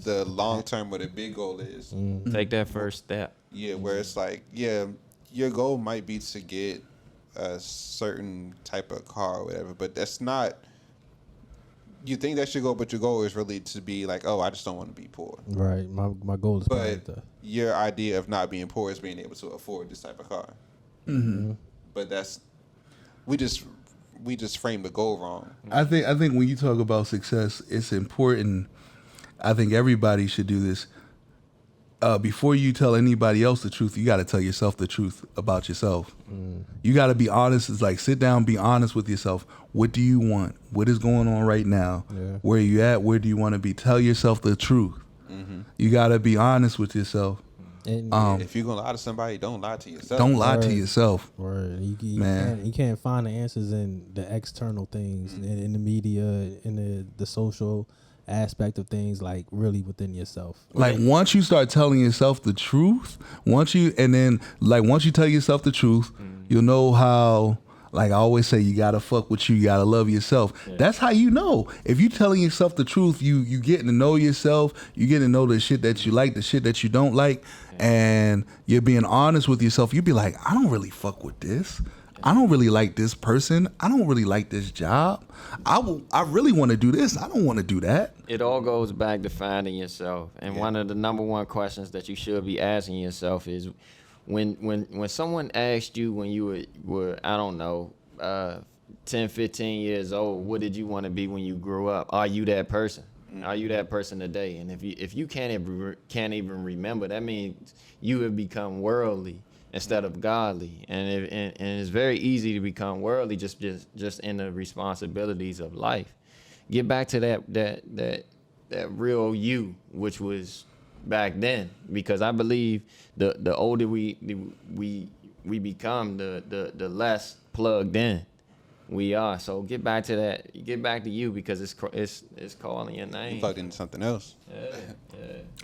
long term or the big goal is. Take that first step. Yeah, where it's like, yeah, your goal might be to get a certain type of car or whatever, but that's not. You think that's your goal, but your goal is really to be like, oh, I just don't want to be poor. Right. My goal is But your idea of not being poor is being able to afford this type of car. But that's we just frame the goal wrong. I think when you talk about success, it's important. I think everybody should do this. Before you tell anybody else the truth, you got to tell yourself the truth about yourself. You got to be honest. It's like sit down, be honest with yourself. What do you want? What is going on right now? Yeah. Where are you at? Where do you want to be? Tell yourself the truth. You got to be honest with yourself. And, If you're gonna lie to somebody, don't lie to yourself. Don't lie to Right. yourself. Or Man. you can't find the answers in the external things, in the media, in the social aspect of things, like really within yourself. Like once you start telling yourself the truth, once you tell yourself the truth, you'll know how. Like I always say, you gotta fuck with you gotta love yourself. Yeah. That's how you know. If you telling yourself the truth, you getting to know yourself. You getting to know the shit that you like, the shit that you don't like, and you're being honest with yourself. You be like, I don't really fuck with this. I don't really like this person. I don't really like this job. I really want to do this. I don't want to do that. It all goes back to finding yourself. And one of the number one questions that you should be asking yourself is when someone asked you when you were I don't know, 10, 15 years old, what did you want to be when you grew up? Are you that person? Are you that person today? And if you can't even remember, that means you have become worldly instead of godly. And it's very easy to become worldly just in the responsibilities of life. Get back to that real you, which was back then, because I believe the older we become, the less plugged in we are. So get back to that. Get back to you, because it's calling your name. You plugged into something else. Yeah.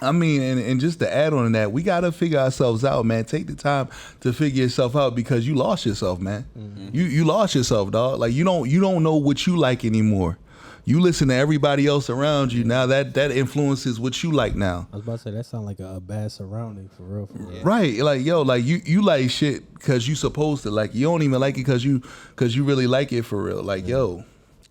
I mean, and just to add on to that, we got to figure ourselves out, man. Take the time to figure yourself out, because you lost yourself, man. You lost yourself, dog. Like you don't know what you like anymore. You listen to everybody else around you. Now that influences what you like now. I was about to say that sounds like a bad surrounding for real. Right. Like, yo, like you like shit because you supposed to. Like, you don't even like it because you really like it for real. Like, yo.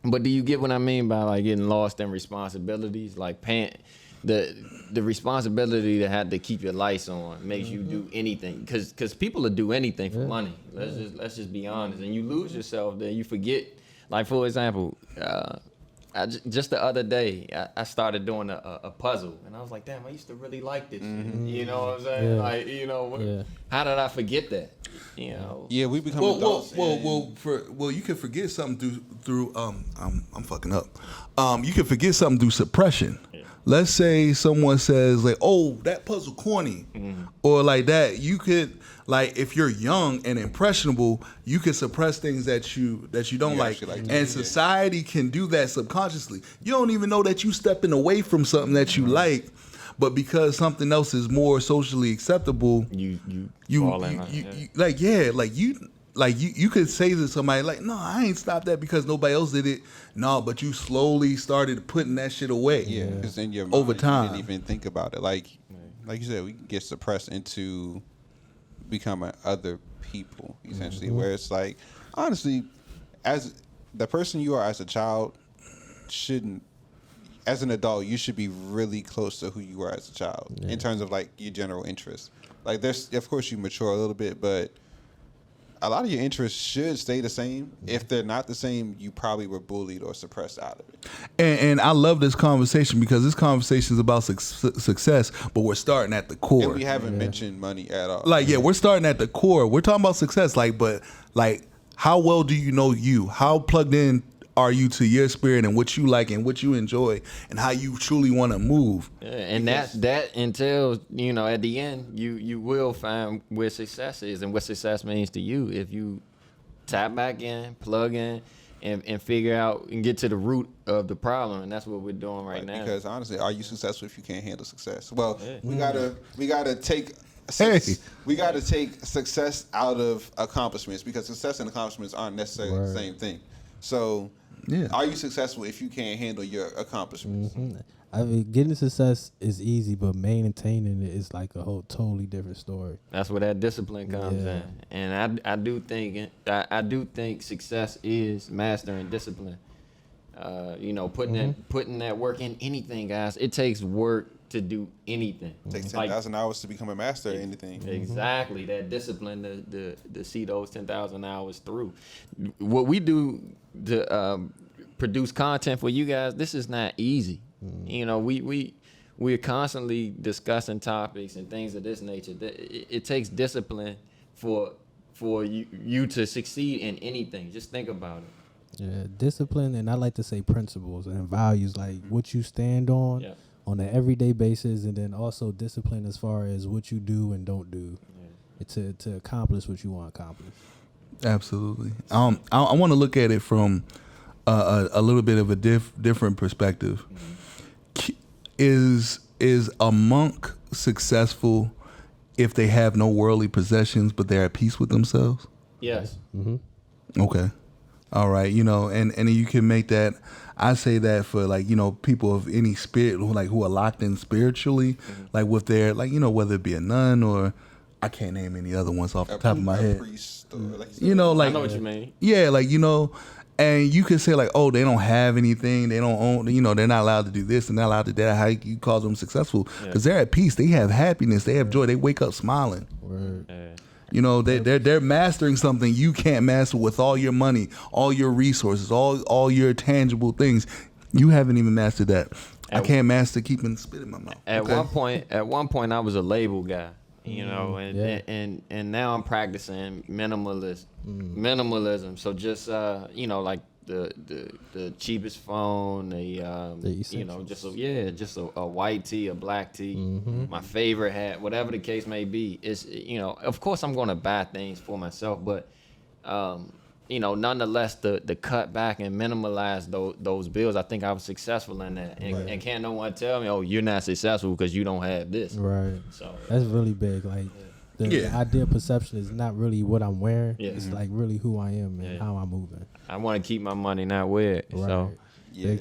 But do you get what I mean by like getting lost in responsibilities? Like paying the responsibility to have to keep your lights on makes you do anything, because people will do anything for money. Let's just be honest. And you lose yourself, then you forget. Like, for example, just the other day, I started doing a puzzle, and I was like, damn, I used to really like this shit. You know what I'm saying? Yeah. Like, how did I forget that? You know? Yeah, we become adults. You can forget something through I'm fucking up. You can forget something through suppression. Yeah. Let's say someone says like, "Oh, that puzzle corny," or like that. You could, like, if you're young and impressionable, you can suppress things that you don't You like, actually like and to, yeah. society can do that subconsciously. You don't even know that you stepping away from something that you like, but because something else is more socially acceptable, You you could say to somebody like, no, I ain't stopped that because nobody else did it. No, but you slowly started putting that shit away. Yeah, because in your mind, over time. you didn't even think about it. Like you said, we get suppressed into becoming other people, essentially, where it's like, honestly, as the person you are as a child shouldn't, as an adult, you should be really close to who you were as a child in terms of like your general interests. Like, there's, of course, you mature a little bit, but a lot of your interests should stay the same. If they're not the same, you probably were bullied or suppressed out of it. And I love this conversation because this conversation is about success, but we're starting at the core. And we haven't mentioned money at all. Like, we're starting at the core. We're talking about success, but how well do you know you? How plugged in are you to your spirit and what you like and what you enjoy and how you truly want to move? Yeah, and that entails, at the end, you will find where success is and what success means to you if you tap back in, plug in, and figure out and get to the root of the problem, and that's what we're doing right now. Because honestly, are you successful if you can't handle success? Well, we gotta take success out of accomplishments, because success and accomplishments aren't necessarily the same thing. So, are you successful if you can't handle your accomplishments? I mean, getting success is easy, but maintaining it is like a whole totally different story. That's where that discipline comes in, and I do think success is mastering discipline. Putting that work in anything, guys. It takes work to do anything. It takes 10,000 hours to become a master at anything. Exactly, that discipline to see those 10,000 hours through. What we do to produce content for you guys, this is not easy. We're constantly discussing topics and things of this nature. It takes discipline for you to succeed in anything. Just think about it. Yeah, discipline, and I like to say principles and values, like what you stand on an everyday basis, and then also discipline as far as what you do and don't do to accomplish what you want to accomplish. Absolutely. I want to look at it from a little bit of a different perspective. Is a monk successful if they have no worldly possessions but they're at peace with themselves? Yes. Okay. All right. And you can make that. I say that for people of any spirit who are locked in spiritually, like with their whether it be a nun or I can't name any other ones off the top of my head. Priest or I know what you mean. Yeah, and you could say oh, they don't have anything, they don't own, they're not allowed to do this, and not allowed to do that. How you call them successful? Because they're at peace, they have happiness, they have joy, they wake up smiling. They're mastering something you can't master with all your money, all your resources, all your tangible things. You haven't even mastered that. I can't master keeping spit in my mouth. At one point, I was a label guy. And now I'm practicing minimalism. So just like the cheapest phone, just a white tee, a black tee, my favorite hat, whatever the case may be. It's of course I'm going to buy things for myself, but nonetheless, the cut back and minimalize those bills, I think I was successful in that. And can't no one tell me, oh, you're not successful because you don't have this. Right. So that's really big. Like the idea of perception is not really what I'm wearing. Yeah. It's like really who I am and how I'm moving. I want to keep my money not weird. Right. So yeah,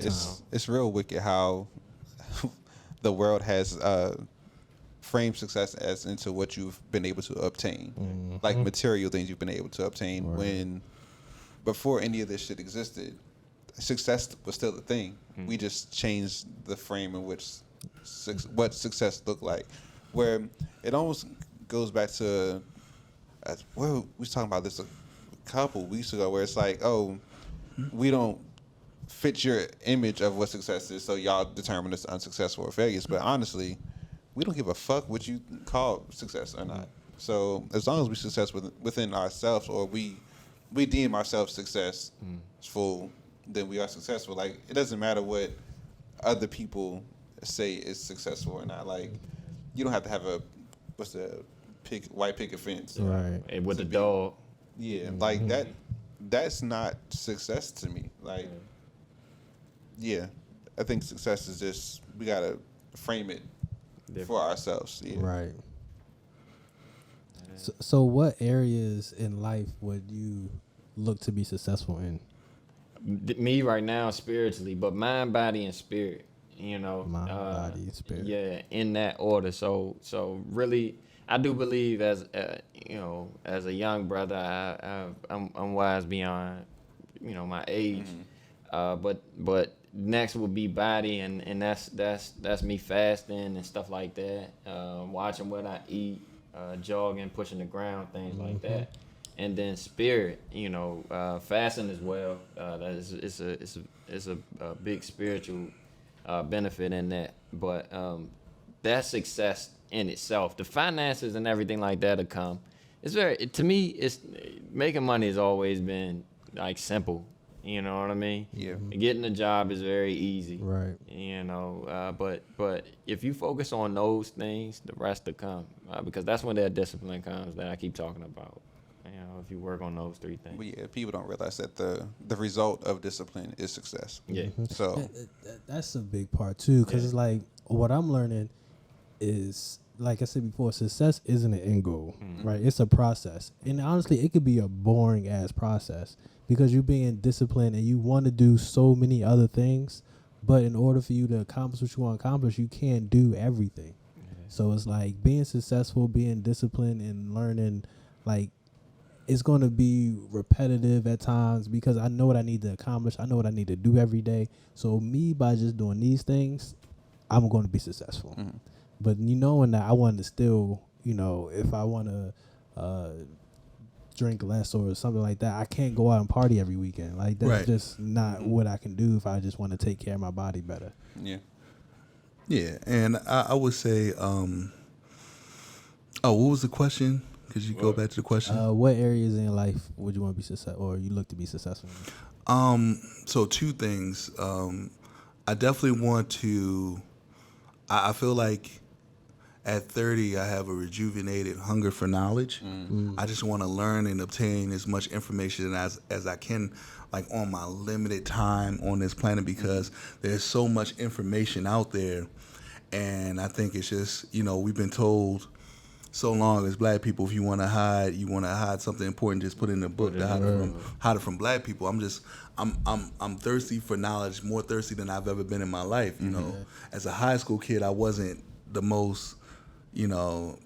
it's real wicked how the world has framed success as into what you've been able to obtain, like material things you've been able to obtain when. Before any of this shit existed, success was still a thing. We just changed the frame in which what success looked like. Where it almost goes back to, we was talking about this a couple weeks ago, where it's like, oh, we don't fit your image of what success is, so y'all determine it's unsuccessful or failures. But honestly, we don't give a fuck what you call success or not. So as long as we're successful within ourselves, or we deem ourselves successful, then we are successful. Like, it doesn't matter what other people say is successful or not. Like, you don't have to have white picket fence. Right. And with the dog. Yeah, like that's not success to me. Like, I think success is just, we gotta frame it for ourselves. Yeah. Right. So what areas in life would you look to be successful in? Me right now, spiritually, but mind, body, and spirit. Mind, body, and spirit. Yeah, in that order. So really, I do believe as as a young brother, I'm wise beyond my age. But next will be body, and that's me fasting and stuff like that. Watching what I eat. Jogging, pushing the ground, things like that, and then spirit, fasting as well. It's a big spiritual benefit in that, but that's success in itself. The finances and everything like that will come. To me, it's making money has always been like simple. You know what I mean? Yeah. Getting a job is very easy. Right. But if you focus on those things, the rest will come. Because that's when that discipline comes that I keep talking about. if you work on those 3 things. But yeah, people don't realize that the result of discipline is success. Yeah. So That's a big part too, because it's like what I'm learning is, like I said before, success isn't an end goal, right? It's a process, and honestly, it could be a boring ass process because you're being disciplined and you want to do so many other things, but in order for you to accomplish what you want to accomplish, you can't do everything. So it's like being successful, being disciplined, and learning, like, it's going to be repetitive at times because I know what I need to accomplish. I know what I need to do every day. So me, by just doing these things, I'm going to be successful. But knowing that I want to still, if I want to drink less or something like that, I can't go out and party every weekend. Like, that's just not what I can do if I just want to take care of my body better. Yeah, and I would say, what was the question? Could you go back to the question? What areas in your life would you want to be successful, or you look to be successful in? So 2 things. I definitely want to. I feel like at 30, I have a rejuvenated hunger for knowledge. I just want to learn and obtain as much information as I can, like on my limited time on this planet, because there's so much information out there. And I think it's just, we've been told so long as black people, if you want to hide something important, just put it in a book to hide it from black people. I'm thirsty for knowledge, more thirsty than I've ever been in my life. As a high school kid, I wasn't the most,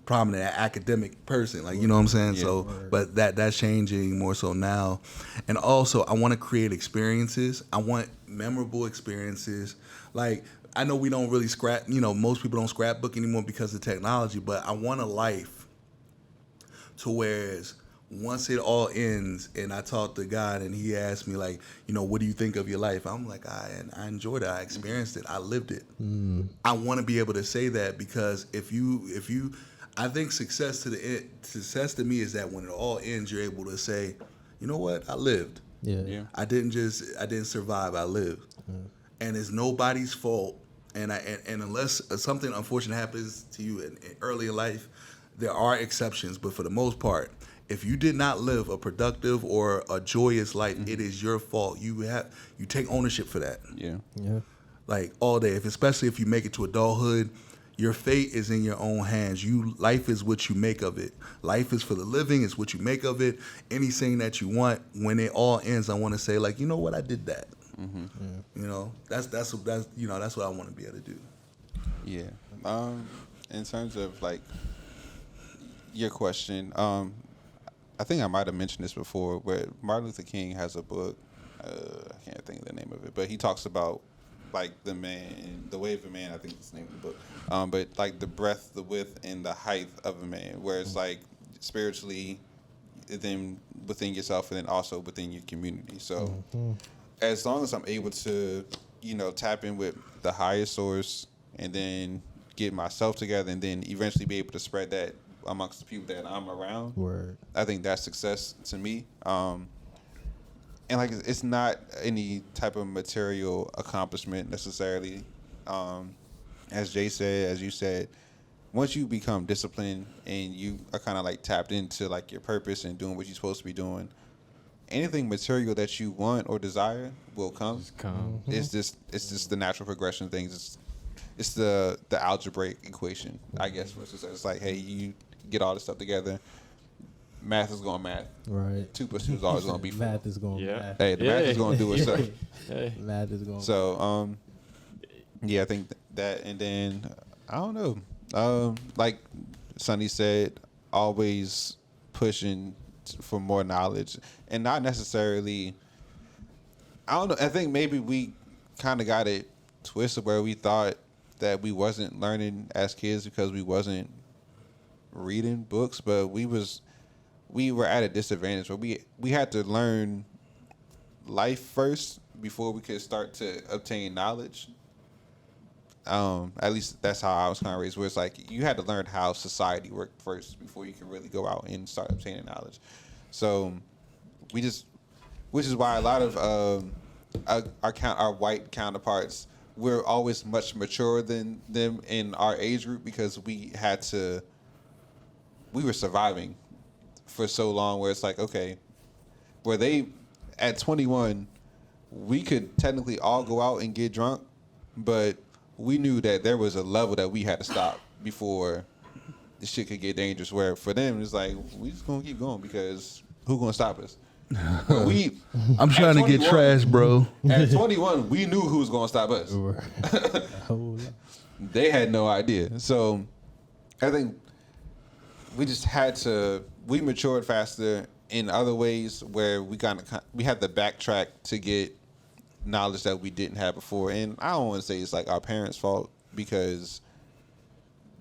prominent academic person, like, you know what I'm saying? So, but that's changing more so now. And also, I want to create experiences. I want memorable experiences. Like, I know we don't really most people don't scrapbook anymore because of technology, but I want a life to whereas once it all ends and I talked to God and he asked me, like, what do you think of your life? I'm like, I enjoyed it. I experienced it. I lived it. I want to be able to say that, because if you, I think success to me is that when it all ends, you're able to say, you know what? I lived. Yeah. I didn't survive. I lived. And it's nobody's fault. And unless something unfortunate happens to you early in life, there are exceptions. But for the most part, if you did not live a productive or a joyous life, it is your fault. You take ownership for that. Yeah. Like all day. Especially if you make it to adulthood, your fate is in your own hands. Life is what you make of it. Life is for the living. It's what you make of it. Anything that you want, when it all ends, I want to say, like, you know what, I did that. That's what I want to be able to do. Yeah. In terms of like your question, I think I might have mentioned this before, where Martin Luther King has a book. I can't think of the name of it, but he talks about like the way of a man. I think that's the name of the book. But like the breadth, the width, and the height of a man, where it's like spiritually, then within yourself, and then also within your community. So. As long as I'm able to, tap in with the higher source and then get myself together and then eventually be able to spread that amongst the people that I'm around, I think that's success to me. And like, it's not any type of material accomplishment necessarily. As Jay said, as you said, once you become disciplined and you are kind of like tapped into like your purpose and doing what you're supposed to be doing, anything material that you want or desire will come. It's just the natural progression of things. It's the algebraic equation, I guess. It's like, hey, you get all this stuff together. Math is going math. Right. 2 + 2 is always going to be 4. Math is going math. Hey, the math is going to do its stuff. Math is going. So, I think that, and then I don't know. Like Sonny said, always pushing for more knowledge, and not necessarily, I don't know, I think maybe we kind of got it twisted where we thought that we wasn't learning as kids because we wasn't reading books, but we were at a disadvantage where we had to learn life first before we could start to obtain knowledge. At least that's how I was kind of raised, where it's like you had to learn how society worked first before you could really go out and start obtaining knowledge. So which is why a lot of our white counterparts, we're always much maturer than them in our age group, because we were surviving for so long where it's like, okay, where they at 21, we could technically all go out and get drunk, but we knew that there was a level that we had to stop before the shit could get dangerous. Where for them, it's like, we just gonna keep going because who gonna stop us? I'm trying to get trash, bro. At 21, we knew who was gonna stop us. They had no idea. So I think we just had to. We matured faster in other ways where we had to backtrack to get knowledge that we didn't have before. And I don't want to say it's like our parents' fault because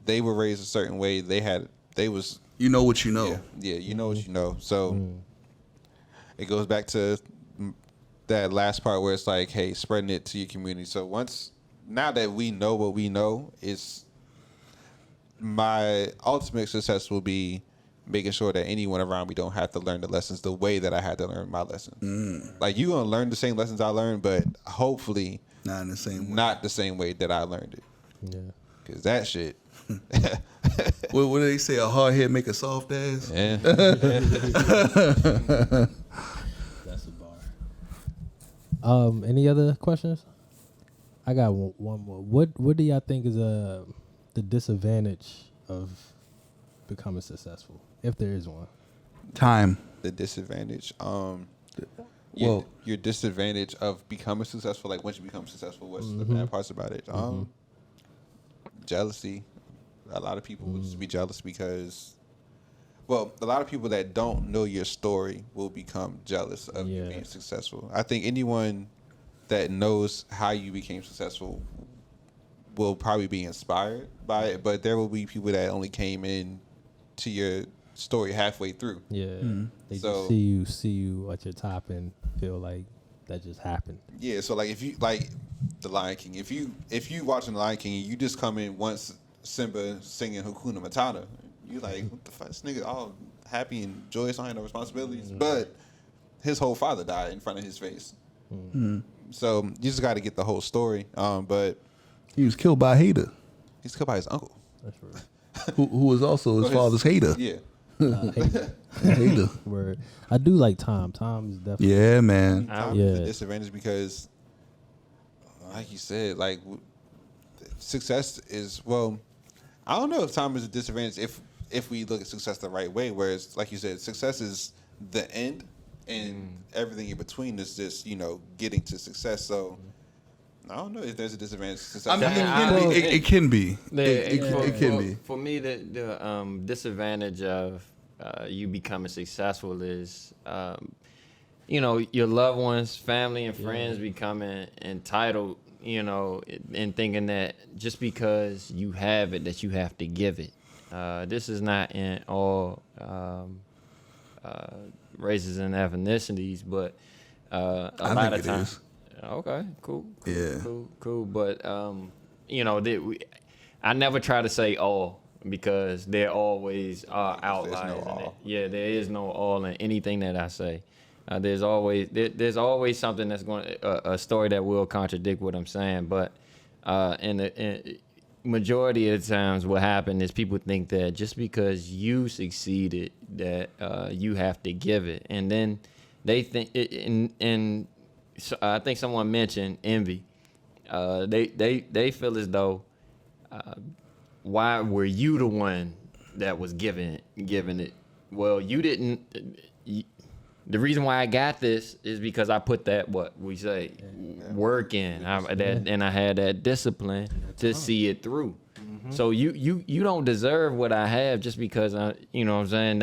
they were raised a certain way. They was. You know what you know. Yeah, you know what you know. So it goes back to that last part where it's like, hey, spreading it to your community. So now that we know what we know, it's my ultimate success will be making sure that anyone around me don't have to learn the lessons the way that I had to learn my lessons. Like, you're going to learn the same lessons I learned, but hopefully not in the same way. Not the same way that I learned it. Yeah. Because that shit. What do they say? A hard head make a soft ass? Yeah. That's a bar. Any other questions? I got one more. What do y'all think is the disadvantage of becoming successful, if there is one? Time. The disadvantage. Well, your disadvantage of becoming successful, like once you become successful, what's the bad parts about it? Jealousy. A lot of people will just be jealous because, well, a lot of people that don't know your story will become jealous of you being successful. I think anyone that knows how you became successful will probably be inspired by it, but there will be people that only came in to your story halfway through. Yeah. They So- just see you at your top and feel like that just happened. Yeah, so like if you like The Lion King, if you watching The Lion King and you just come in once Simba singing Hakuna Matata, you like, what the fuck, this nigga all happy and joyous, don't have no responsibilities, but his whole father died in front of his face. So you just got to get the whole story. But he was killed by a hater, he's killed by his uncle, That's right. who was also his father's hater. Yeah. Hater. Word. I do like Tom. Tom is definitely. Yeah, man. Time is a disadvantage because, like you said, like success is, well, I don't know if time is a disadvantage if we look at success the right way. Whereas, like you said, success is the end, and everything in between is just getting to success. So I don't know if there's a disadvantage to success. I mean, it can be. It can be. For me, the disadvantage of you becoming successful is, your loved ones, family, and friends becoming entitled, and thinking that just because you have it, that you have to give it. This is not in all races and ethnicities, but a lot of times. Okay, cool. Yeah. Cool. But I never try to say all, because there always are outliers. There is no all in anything that I say. There's always something that's going a story that will contradict what I'm saying. But in the majority of the times, what happens is people think that just because you succeeded, that you have to give it, and then they think and so I think someone mentioned envy. They feel as though, why were you the one that was giving it? Well, you didn't. The reason why I got this is because I put that work in. And I had that discipline to see it through. So you don't deserve what I have just because what I'm saying.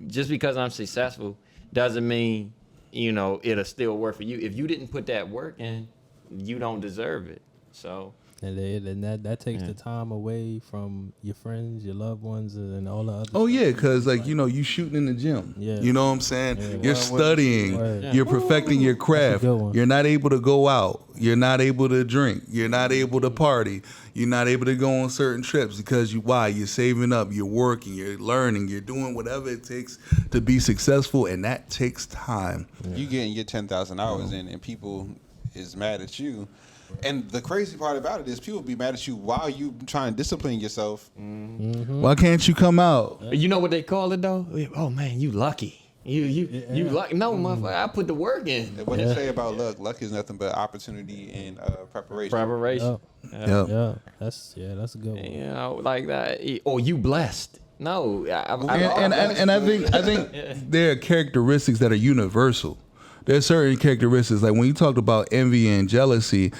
Just because I'm successful doesn't mean it'll still work for you. If you didn't put that work in, you don't deserve it. So. And that takes the time away from your friends, your loved ones, and all the other. Oh yeah, because you shooting in the gym. Yeah. You know what I'm saying? Yeah. You're studying. Right. You're perfecting your craft. good one. You're not able to go out. You're not able to drink. You're not able to party. You're not able to go on certain trips because you're saving up. You're working. You're learning. You're doing whatever it takes to be successful, and that takes time. You getting your 10,000 hours in, and people is mad at you And the crazy part about it is people be mad at you while you trying to discipline yourself. Why can't you come out? You know what they call it though? Oh man, you lucky. You lucky. No, motherfucker, I put the work in. What they say about luck? Luck is nothing but opportunity and preparation. Preparation. Yeah, that's a good one. You know, like that. Or you blessed. No, And I think there are characteristics that are universal. There's certain characteristics, like when you talked about envy and jealousy,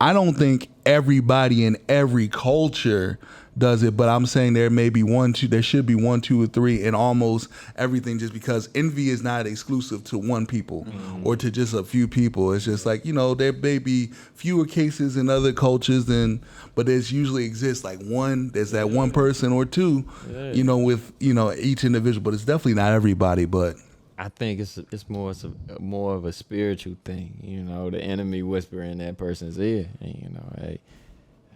I don't think everybody in every culture does it, but I'm saying there may be one, two, there should be one, two, or three in almost everything, just because envy is not exclusive to one people or to just a few people. It's just like, there may be fewer cases in other cultures but there's usually exists like there's that one person or two, with, each individual, but it's definitely not everybody, but. I think it's more of a spiritual thing, the enemy whispering in that person's ear, and hey,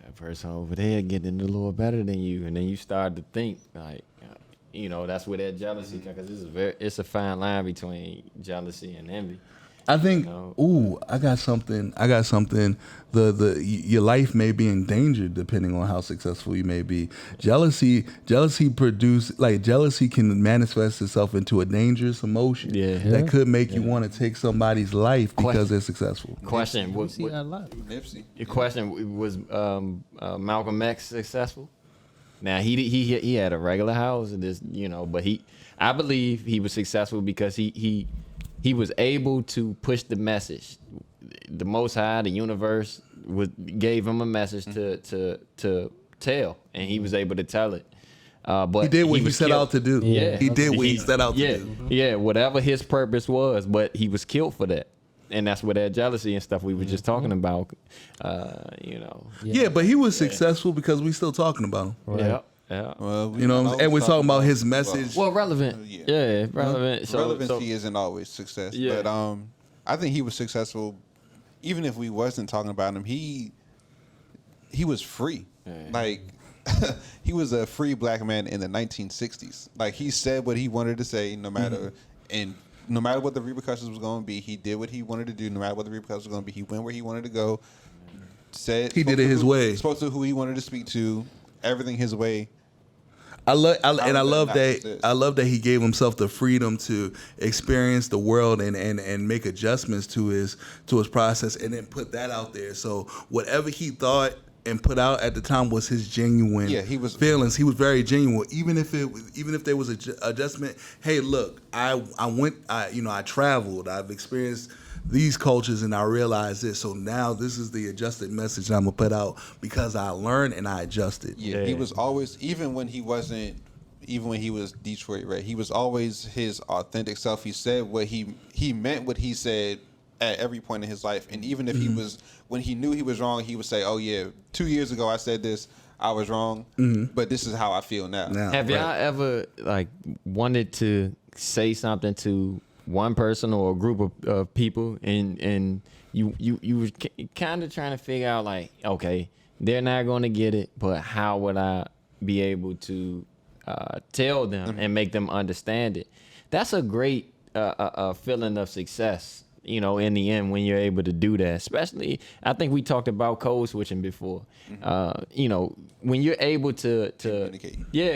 that person over there getting a little better than you, and then you start to think like, that's where that jealousy comes, because it's a fine line between jealousy and envy. I think. I got something. Your life may be endangered depending on how successful you may be. Jealousy can manifest itself into a dangerous emotion that could make you want to take somebody's life because they're successful. Question: Nipsey. Your question was Malcolm X successful? Now he had a regular house, but I believe he was successful because he was able to push the message. The Most High, the universe, gave him a message to tell, and he was able to tell it. But he did what he set out to do. Yeah, he did what he set out to do. Yeah, whatever his purpose was, but he was killed for that. And that's where that jealousy and stuff we were just talking about, Yeah, but he was successful because we still talking about him. Right. Yeah. Yeah. Well, and we're talking about his message. Well, relevant. Yeah, relevant. So, relevancy isn't always success. Yeah. But I think he was successful, even if we wasn't talking about him. He was free. Yeah. Like he was a free black man in the 1960s. Like he said what he wanted to say, no matter what the repercussions was going to be. He did what he wanted to do, no matter what the repercussions was going to be. He went where he wanted to go. He did it his way. Spoke to who he wanted to speak to. Everything his way. I love that he gave himself the freedom to experience the world and make adjustments to his process, and then put that out there. So whatever he thought and put out at the time was his genuine feelings. He was very genuine, even if there was a adjustment. Hey, look, I traveled, I've experienced these cultures, and I realized this. So now this is the adjusted message that I'm gonna put out because I learned and I adjusted. Yeah, he was always, even when he was Detroit, right? He was always his authentic self. He said what he meant what he said at every point in his life. And even if when he knew he was wrong, he would say, "Oh yeah, 2 years ago I said this, I was wrong, but this is how I feel now." Have y'all ever wanted to say something to one person or a group of people, and you were kind of trying to figure out okay, they're not going to get it, but how would I be able to tell them and make them understand it? That's a great feeling of success, in the end, when you're able to do that. Especially, I think we talked about code switching before. When you're able to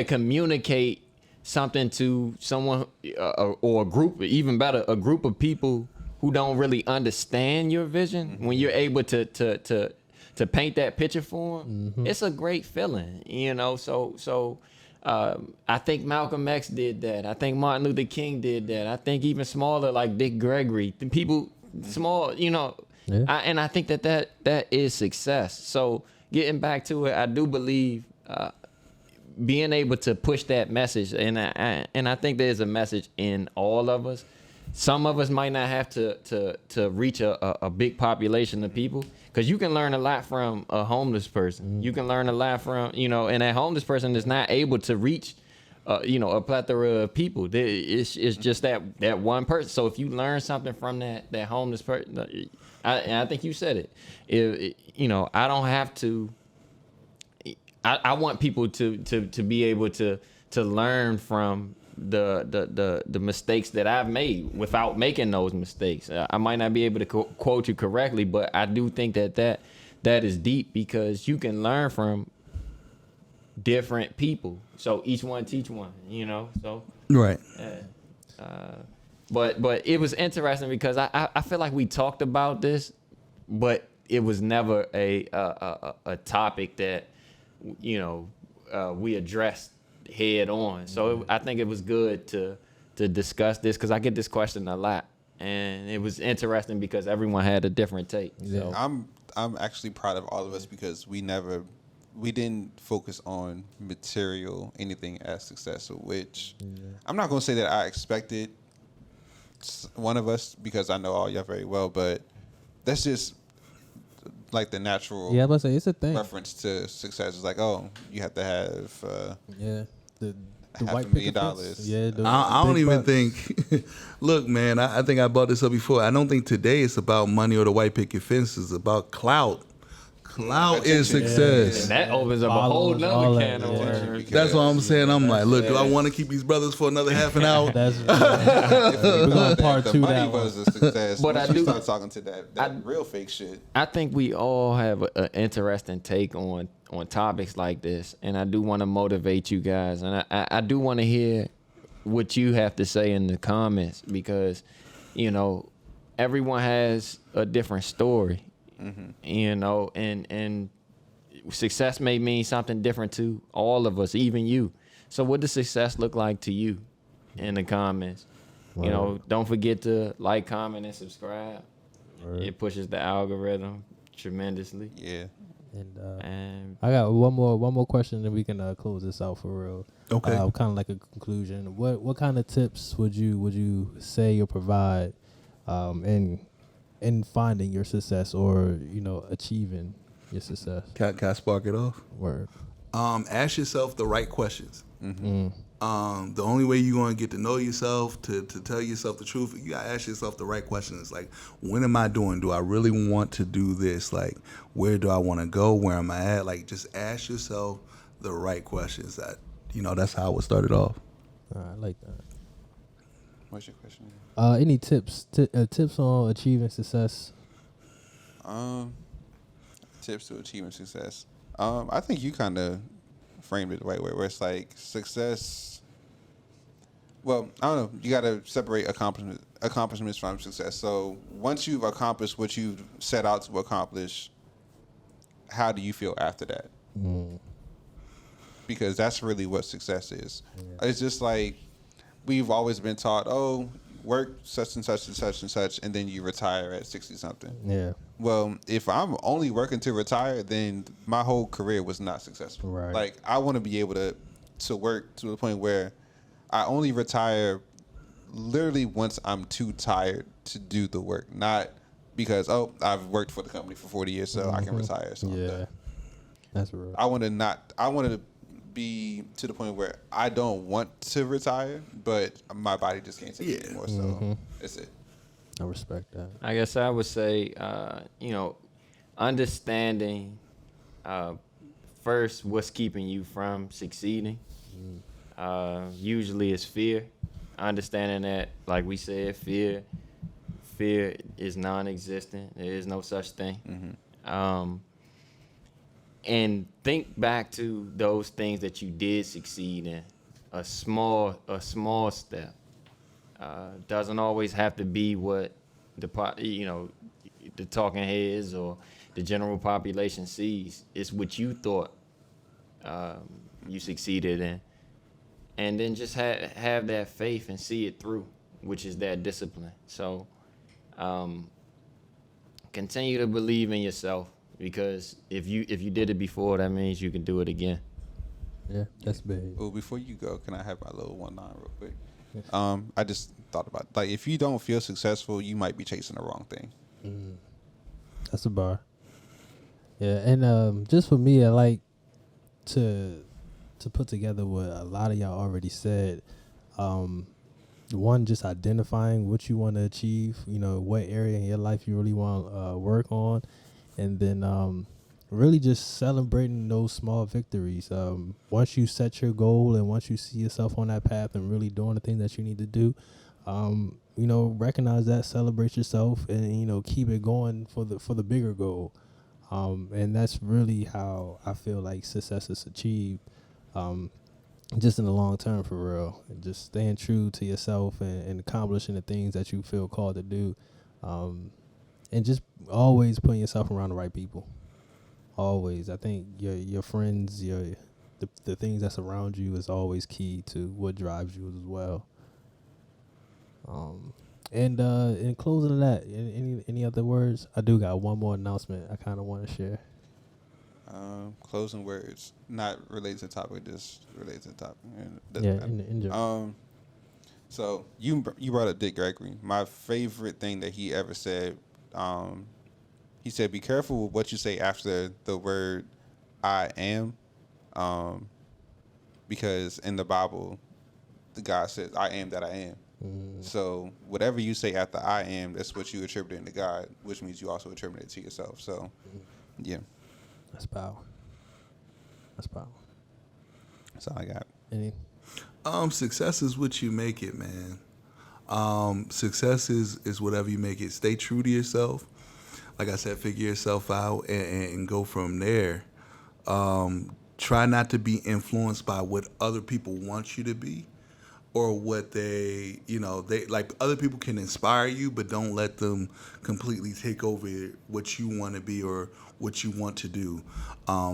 communicate something to someone or a group, even better, a group of people who don't really understand your vision. When you're able to paint that picture for them, it's a great feeling, So I think Malcolm X did that. I think Martin Luther King did that. I think even smaller, like Dick Gregory, the people small, and I think that is success. So getting back to it, I do believe being able to push that message, and I think there's a message in all of us. Some of us might not have to reach a big population of people, because you can learn a lot from a homeless person. You can learn a lot from, and that homeless person is not able to reach, a plethora of people. It's just that one person. So if you learn something from that homeless person, I think you said it. I don't have to. I want people to be able to learn from the mistakes that I've made without making those mistakes. I might not be able to quote you correctly, but I do think that that is deep because you can learn from different people. So each one teach one, you know. So Right. but it was interesting because I feel like we talked about this, but it was never a topic that we addressed head on. So I think it was good to discuss this because I get this question a lot, and it was interesting because everyone had a different take. So I'm actually proud of all of us because we didn't focus on material anything as successful, which I'm not going to say that I expected one of us because I know all y'all very well, but that's just like the natural Yeah, I was about to say it's a thing. reference to success. It's like, oh, you have to have The $500,000. white picket fence. Yeah, I don't big even bucks. think. Look, man, I think I brought this up before. I don't think today it's about money or the white picket fence. It's about clout. Clout is success. and that opens up a whole Followers, all nother that, can of yeah. worms. That's what I'm saying. I'm like, look, do I want to keep these brothers for another half an hour? That's we're going part the two money that one. was a success. But Once I you do- start talking to that real fake shit. I think we all have an interesting take on topics like this, and I do want to motivate you guys, and I do want to hear what you have to say in the comments because, everyone has a different story, and success may mean something different to all of us, even you. So what does success look like to you in the comments? Don't forget to like, comment, and subscribe. It pushes the algorithm tremendously. Yeah. And I got one more question, and we can close this out for real. Okay. Kind of like a conclusion. What kind of tips would you say or provide, in finding your success or achieving your success? Can I spark it off? Word. Ask yourself the right questions. Mm. The only way you're going to get to know yourself, to tell yourself the truth, you got to ask yourself the right questions. Like, what am I doing? Do I really want to do this? Like, where do I want to go? Where am I at? Like, just ask yourself the right questions. That's how I would start it off. I like that. What's your question? Any tips on achieving success? Tips to achieving success. I think you kind of framed it the right way, where it's like success. Well, I don't know. You got to separate accomplishments from success. So once you've accomplished what you've set out to accomplish, how do you feel after that? Because that's really what success is. Yeah. It's just like we've always been taught, oh, work such and such and such and such, and then you retire at 60-something. Yeah. Well, if I'm only working to retire, then my whole career was not successful. Right. Like, I want to be able to work to the point where I only retire literally once I'm too tired to do the work, not because, oh, I've worked for the company for 40 years, so I can retire. So Yeah. That's real. I want to be to the point where I don't want to retire, but my body just can't take it anymore. So that's it. I respect that. I guess I would say, understanding first what's keeping you from succeeding. Usually it's fear. Understanding that, like we said, fear is non-existent. There is no such thing. And think back to those things that you did succeed in. A small step. Doesn't always have to be what the talking heads or the general population sees. It's what you thought you succeeded in, and then just have that faith and see it through, which is that discipline. So continue to believe in yourself, because if you did it before, that means you can do it again. Yeah, that's big. Well, before you go, can I have my little 1-9 real quick? I just thought about it. Like, if you don't feel successful, you might be chasing the wrong thing. That's a bar. Yeah, and just for me, I like to put together what a lot of y'all already said. One, just identifying what you want to achieve, what area in your life you really want to work on, and then really just celebrating those small victories. Once you set your goal and once you see yourself on that path and really doing the thing that you need to do, recognize that, celebrate yourself, and keep it going for the bigger goal. And that's really how I feel like success is achieved, just in the long term, for real. And just staying true to yourself and accomplishing the things that you feel called to do, and just always putting yourself around the right people. Always, I think your friends, the things that surround you is always key to what drives you as well. And in closing of that, any other words? I do got one more announcement I kind of want to share. Closing words, not related to the topic, just related to the topic. In general. So you brought up Dick Gregory. My favorite thing that he ever said, he said, "Be careful with what you say after the word I am, because in the Bible, the God says, I am that I am. So whatever you say after I am, that's what you attribute to God, which means you also attribute it to yourself. So, yeah. That's power. That's power. That's all I got. Any? Success is what you make it, man. Success is whatever you make it. Stay true to yourself. Like I said, figure yourself out and go from there. Try not to be influenced by what other people want you to be, or what they like. Other people can inspire you, but don't let them completely take over what you want to be or what you want to do.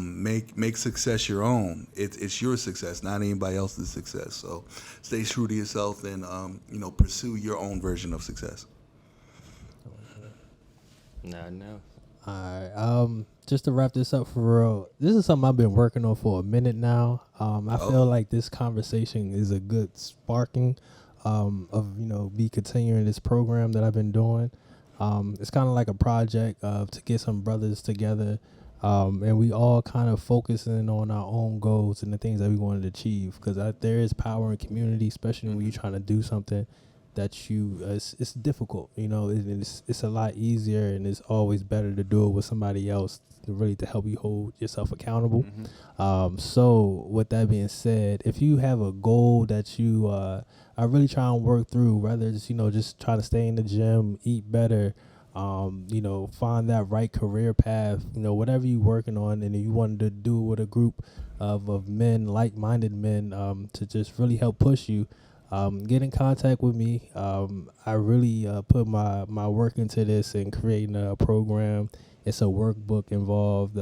Make success your own. It's your success, not anybody else's success. So stay true to yourself and pursue your own version of success. No. All right. Just to wrap this up for real, this is something I've been working on for a minute now. I feel like this conversation is a good sparking of be continuing this program that I've been doing. It's kind of like a project to get some brothers together, and we all kind of focusing on our own goals and the things that we wanted to achieve. Because there is power in community, especially when you're trying to do something that it's difficult. It's a lot easier, and it's always better to do it with somebody else to help you hold yourself accountable. So with that being said, if you have a goal that you are really trying to work through, whether it's just trying to stay in the gym, eat better, find that right career path, whatever you're working on, and you wanted to do it with a group of men, like-minded men, to just really help push you, get in contact with me. I really put my work into this and creating a program. It's a workbook involved.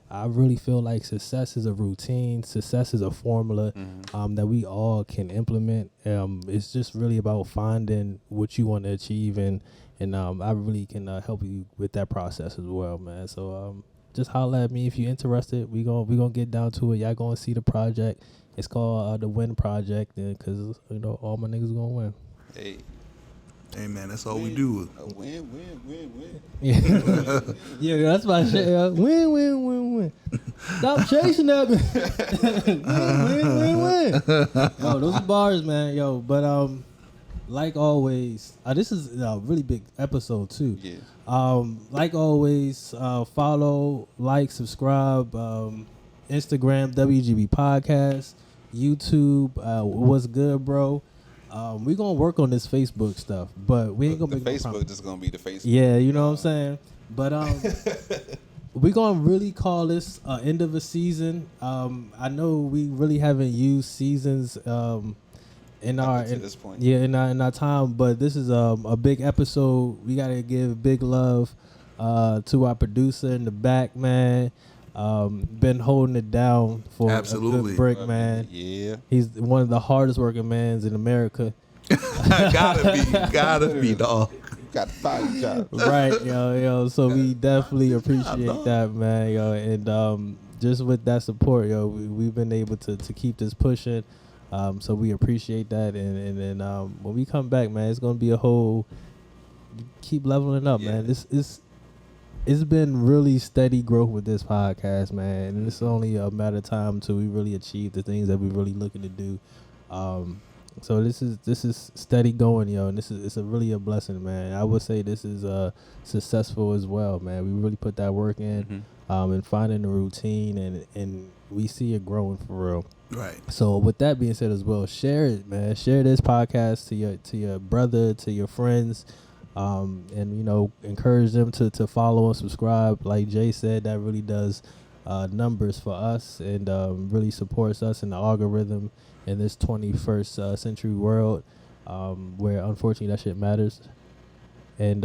I really feel like success is a routine. Success is a formula that we all can implement. It's just really about finding what you want to achieve, and I really can help you with that process as well, man. So just holler at me if you're interested. We gonna get down to it. Y'all gonna see the project. It's called the Win Project, because all my niggas gonna win. Hey man, that's all we do. A win. Yeah, yeah, that's my shit. Win. Stop chasing that. Win. Yo, those are bars, man. Yo, but like always, this is a really big episode too. Yeah. Like always, follow, like, subscribe. Instagram, WGB Podcast. YouTube, what's good, bro? We gonna work on this Facebook stuff, but we ain't gonna the make Facebook just gonna be the Facebook. Yeah, you know what I'm saying. But we gonna really call this end of a season. I know we really haven't used seasons in this point. Yeah, in our time, but this is a big episode. We gotta give big love to our producer in the back, man. Been holding it down for a good break, man. Yeah, he's one of the hardest working mans in America. gotta be, dog. Got 5 jobs. Right, yo. So we definitely appreciate that, man, yo. And just with that support, yo, we've been able to keep this pushing. So we appreciate that. And then when we come back, man, it's gonna be a whole keep leveling up, man. It's been really steady growth with this podcast, man. And it's only a matter of time until we really achieve the things that we're really looking to do. So this is steady going, yo, and it's really a blessing, man. I would say this is successful as well, man. We really put that work in, and finding the routine, and we see it growing for real. Right. So with that being said as well, share it, man. Share this podcast to your brother, to your friends. and you know, encourage them to follow and subscribe. Like Jay said, that really does numbers for us, and really supports us in the algorithm in this 21st century world, where unfortunately that shit matters. And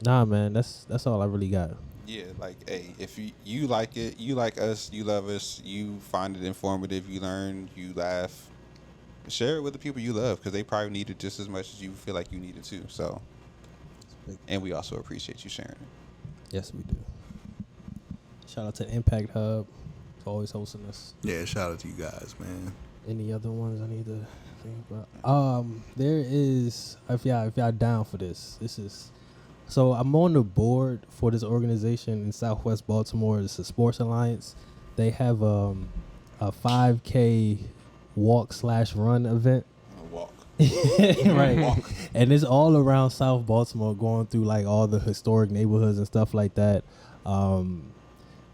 nah, man, that's all I really got. Yeah, like, hey, if you like it, you like us, you love us, you find it informative, you learn, you laugh, share it with the people you love, because they probably need it just as much as you feel like you need it too. So, and we also appreciate you sharing it. Yes, we do. Shout out to Impact Hub for always hosting us. Yeah, shout out to you guys, man. Any other ones I need to think about? There is, if y'all down for this is, so I'm on the board for this organization in Southwest Baltimore. It's a sports alliance. They have a 5K walk/run event. Walk. Right. Walk. And it's all around South Baltimore, going through like all the historic neighborhoods and stuff like that.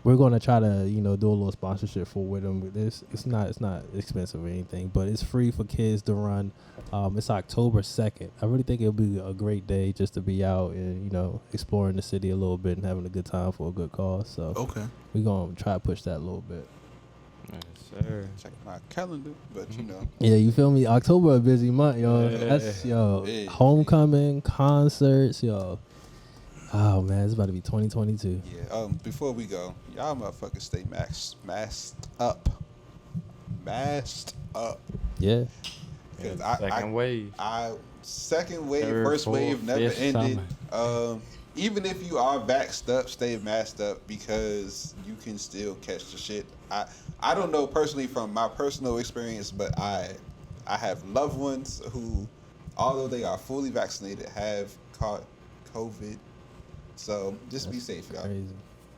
We're gonna try to, you know, do a little sponsorship with them. It's not expensive or anything, but it's free for kids to run. It's October 2nd. I really think it'll be a great day just to be out and, you know, exploring the city a little bit and having a good time for a good cause. So Okay. we're gonna try to push that a little bit. Yes, sir. Check my calendar, but you know. Yeah, you feel me? October a busy month, yo. Yeah. That's Yeah. homecoming, concerts, yo. Oh man, it's about to be 2022. Yeah. Before we go, y'all motherfuckers stay masked up. Masked up. Yeah. 'Cause Second wave. Second wave, Third, first wave fourth, never fifth, ended. Even if you are vaxxed up, stay masked up, because you can still catch the shit. I don't know personally from my personal experience, but I have loved ones who, although they are fully vaccinated, have caught COVID. So just be safe, y'all. Crazy.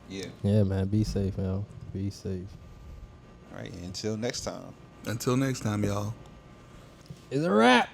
Yeah. Yeah, man. Be safe, yo. Be safe. All right. Until next time. Until next time, y'all. It's a wrap.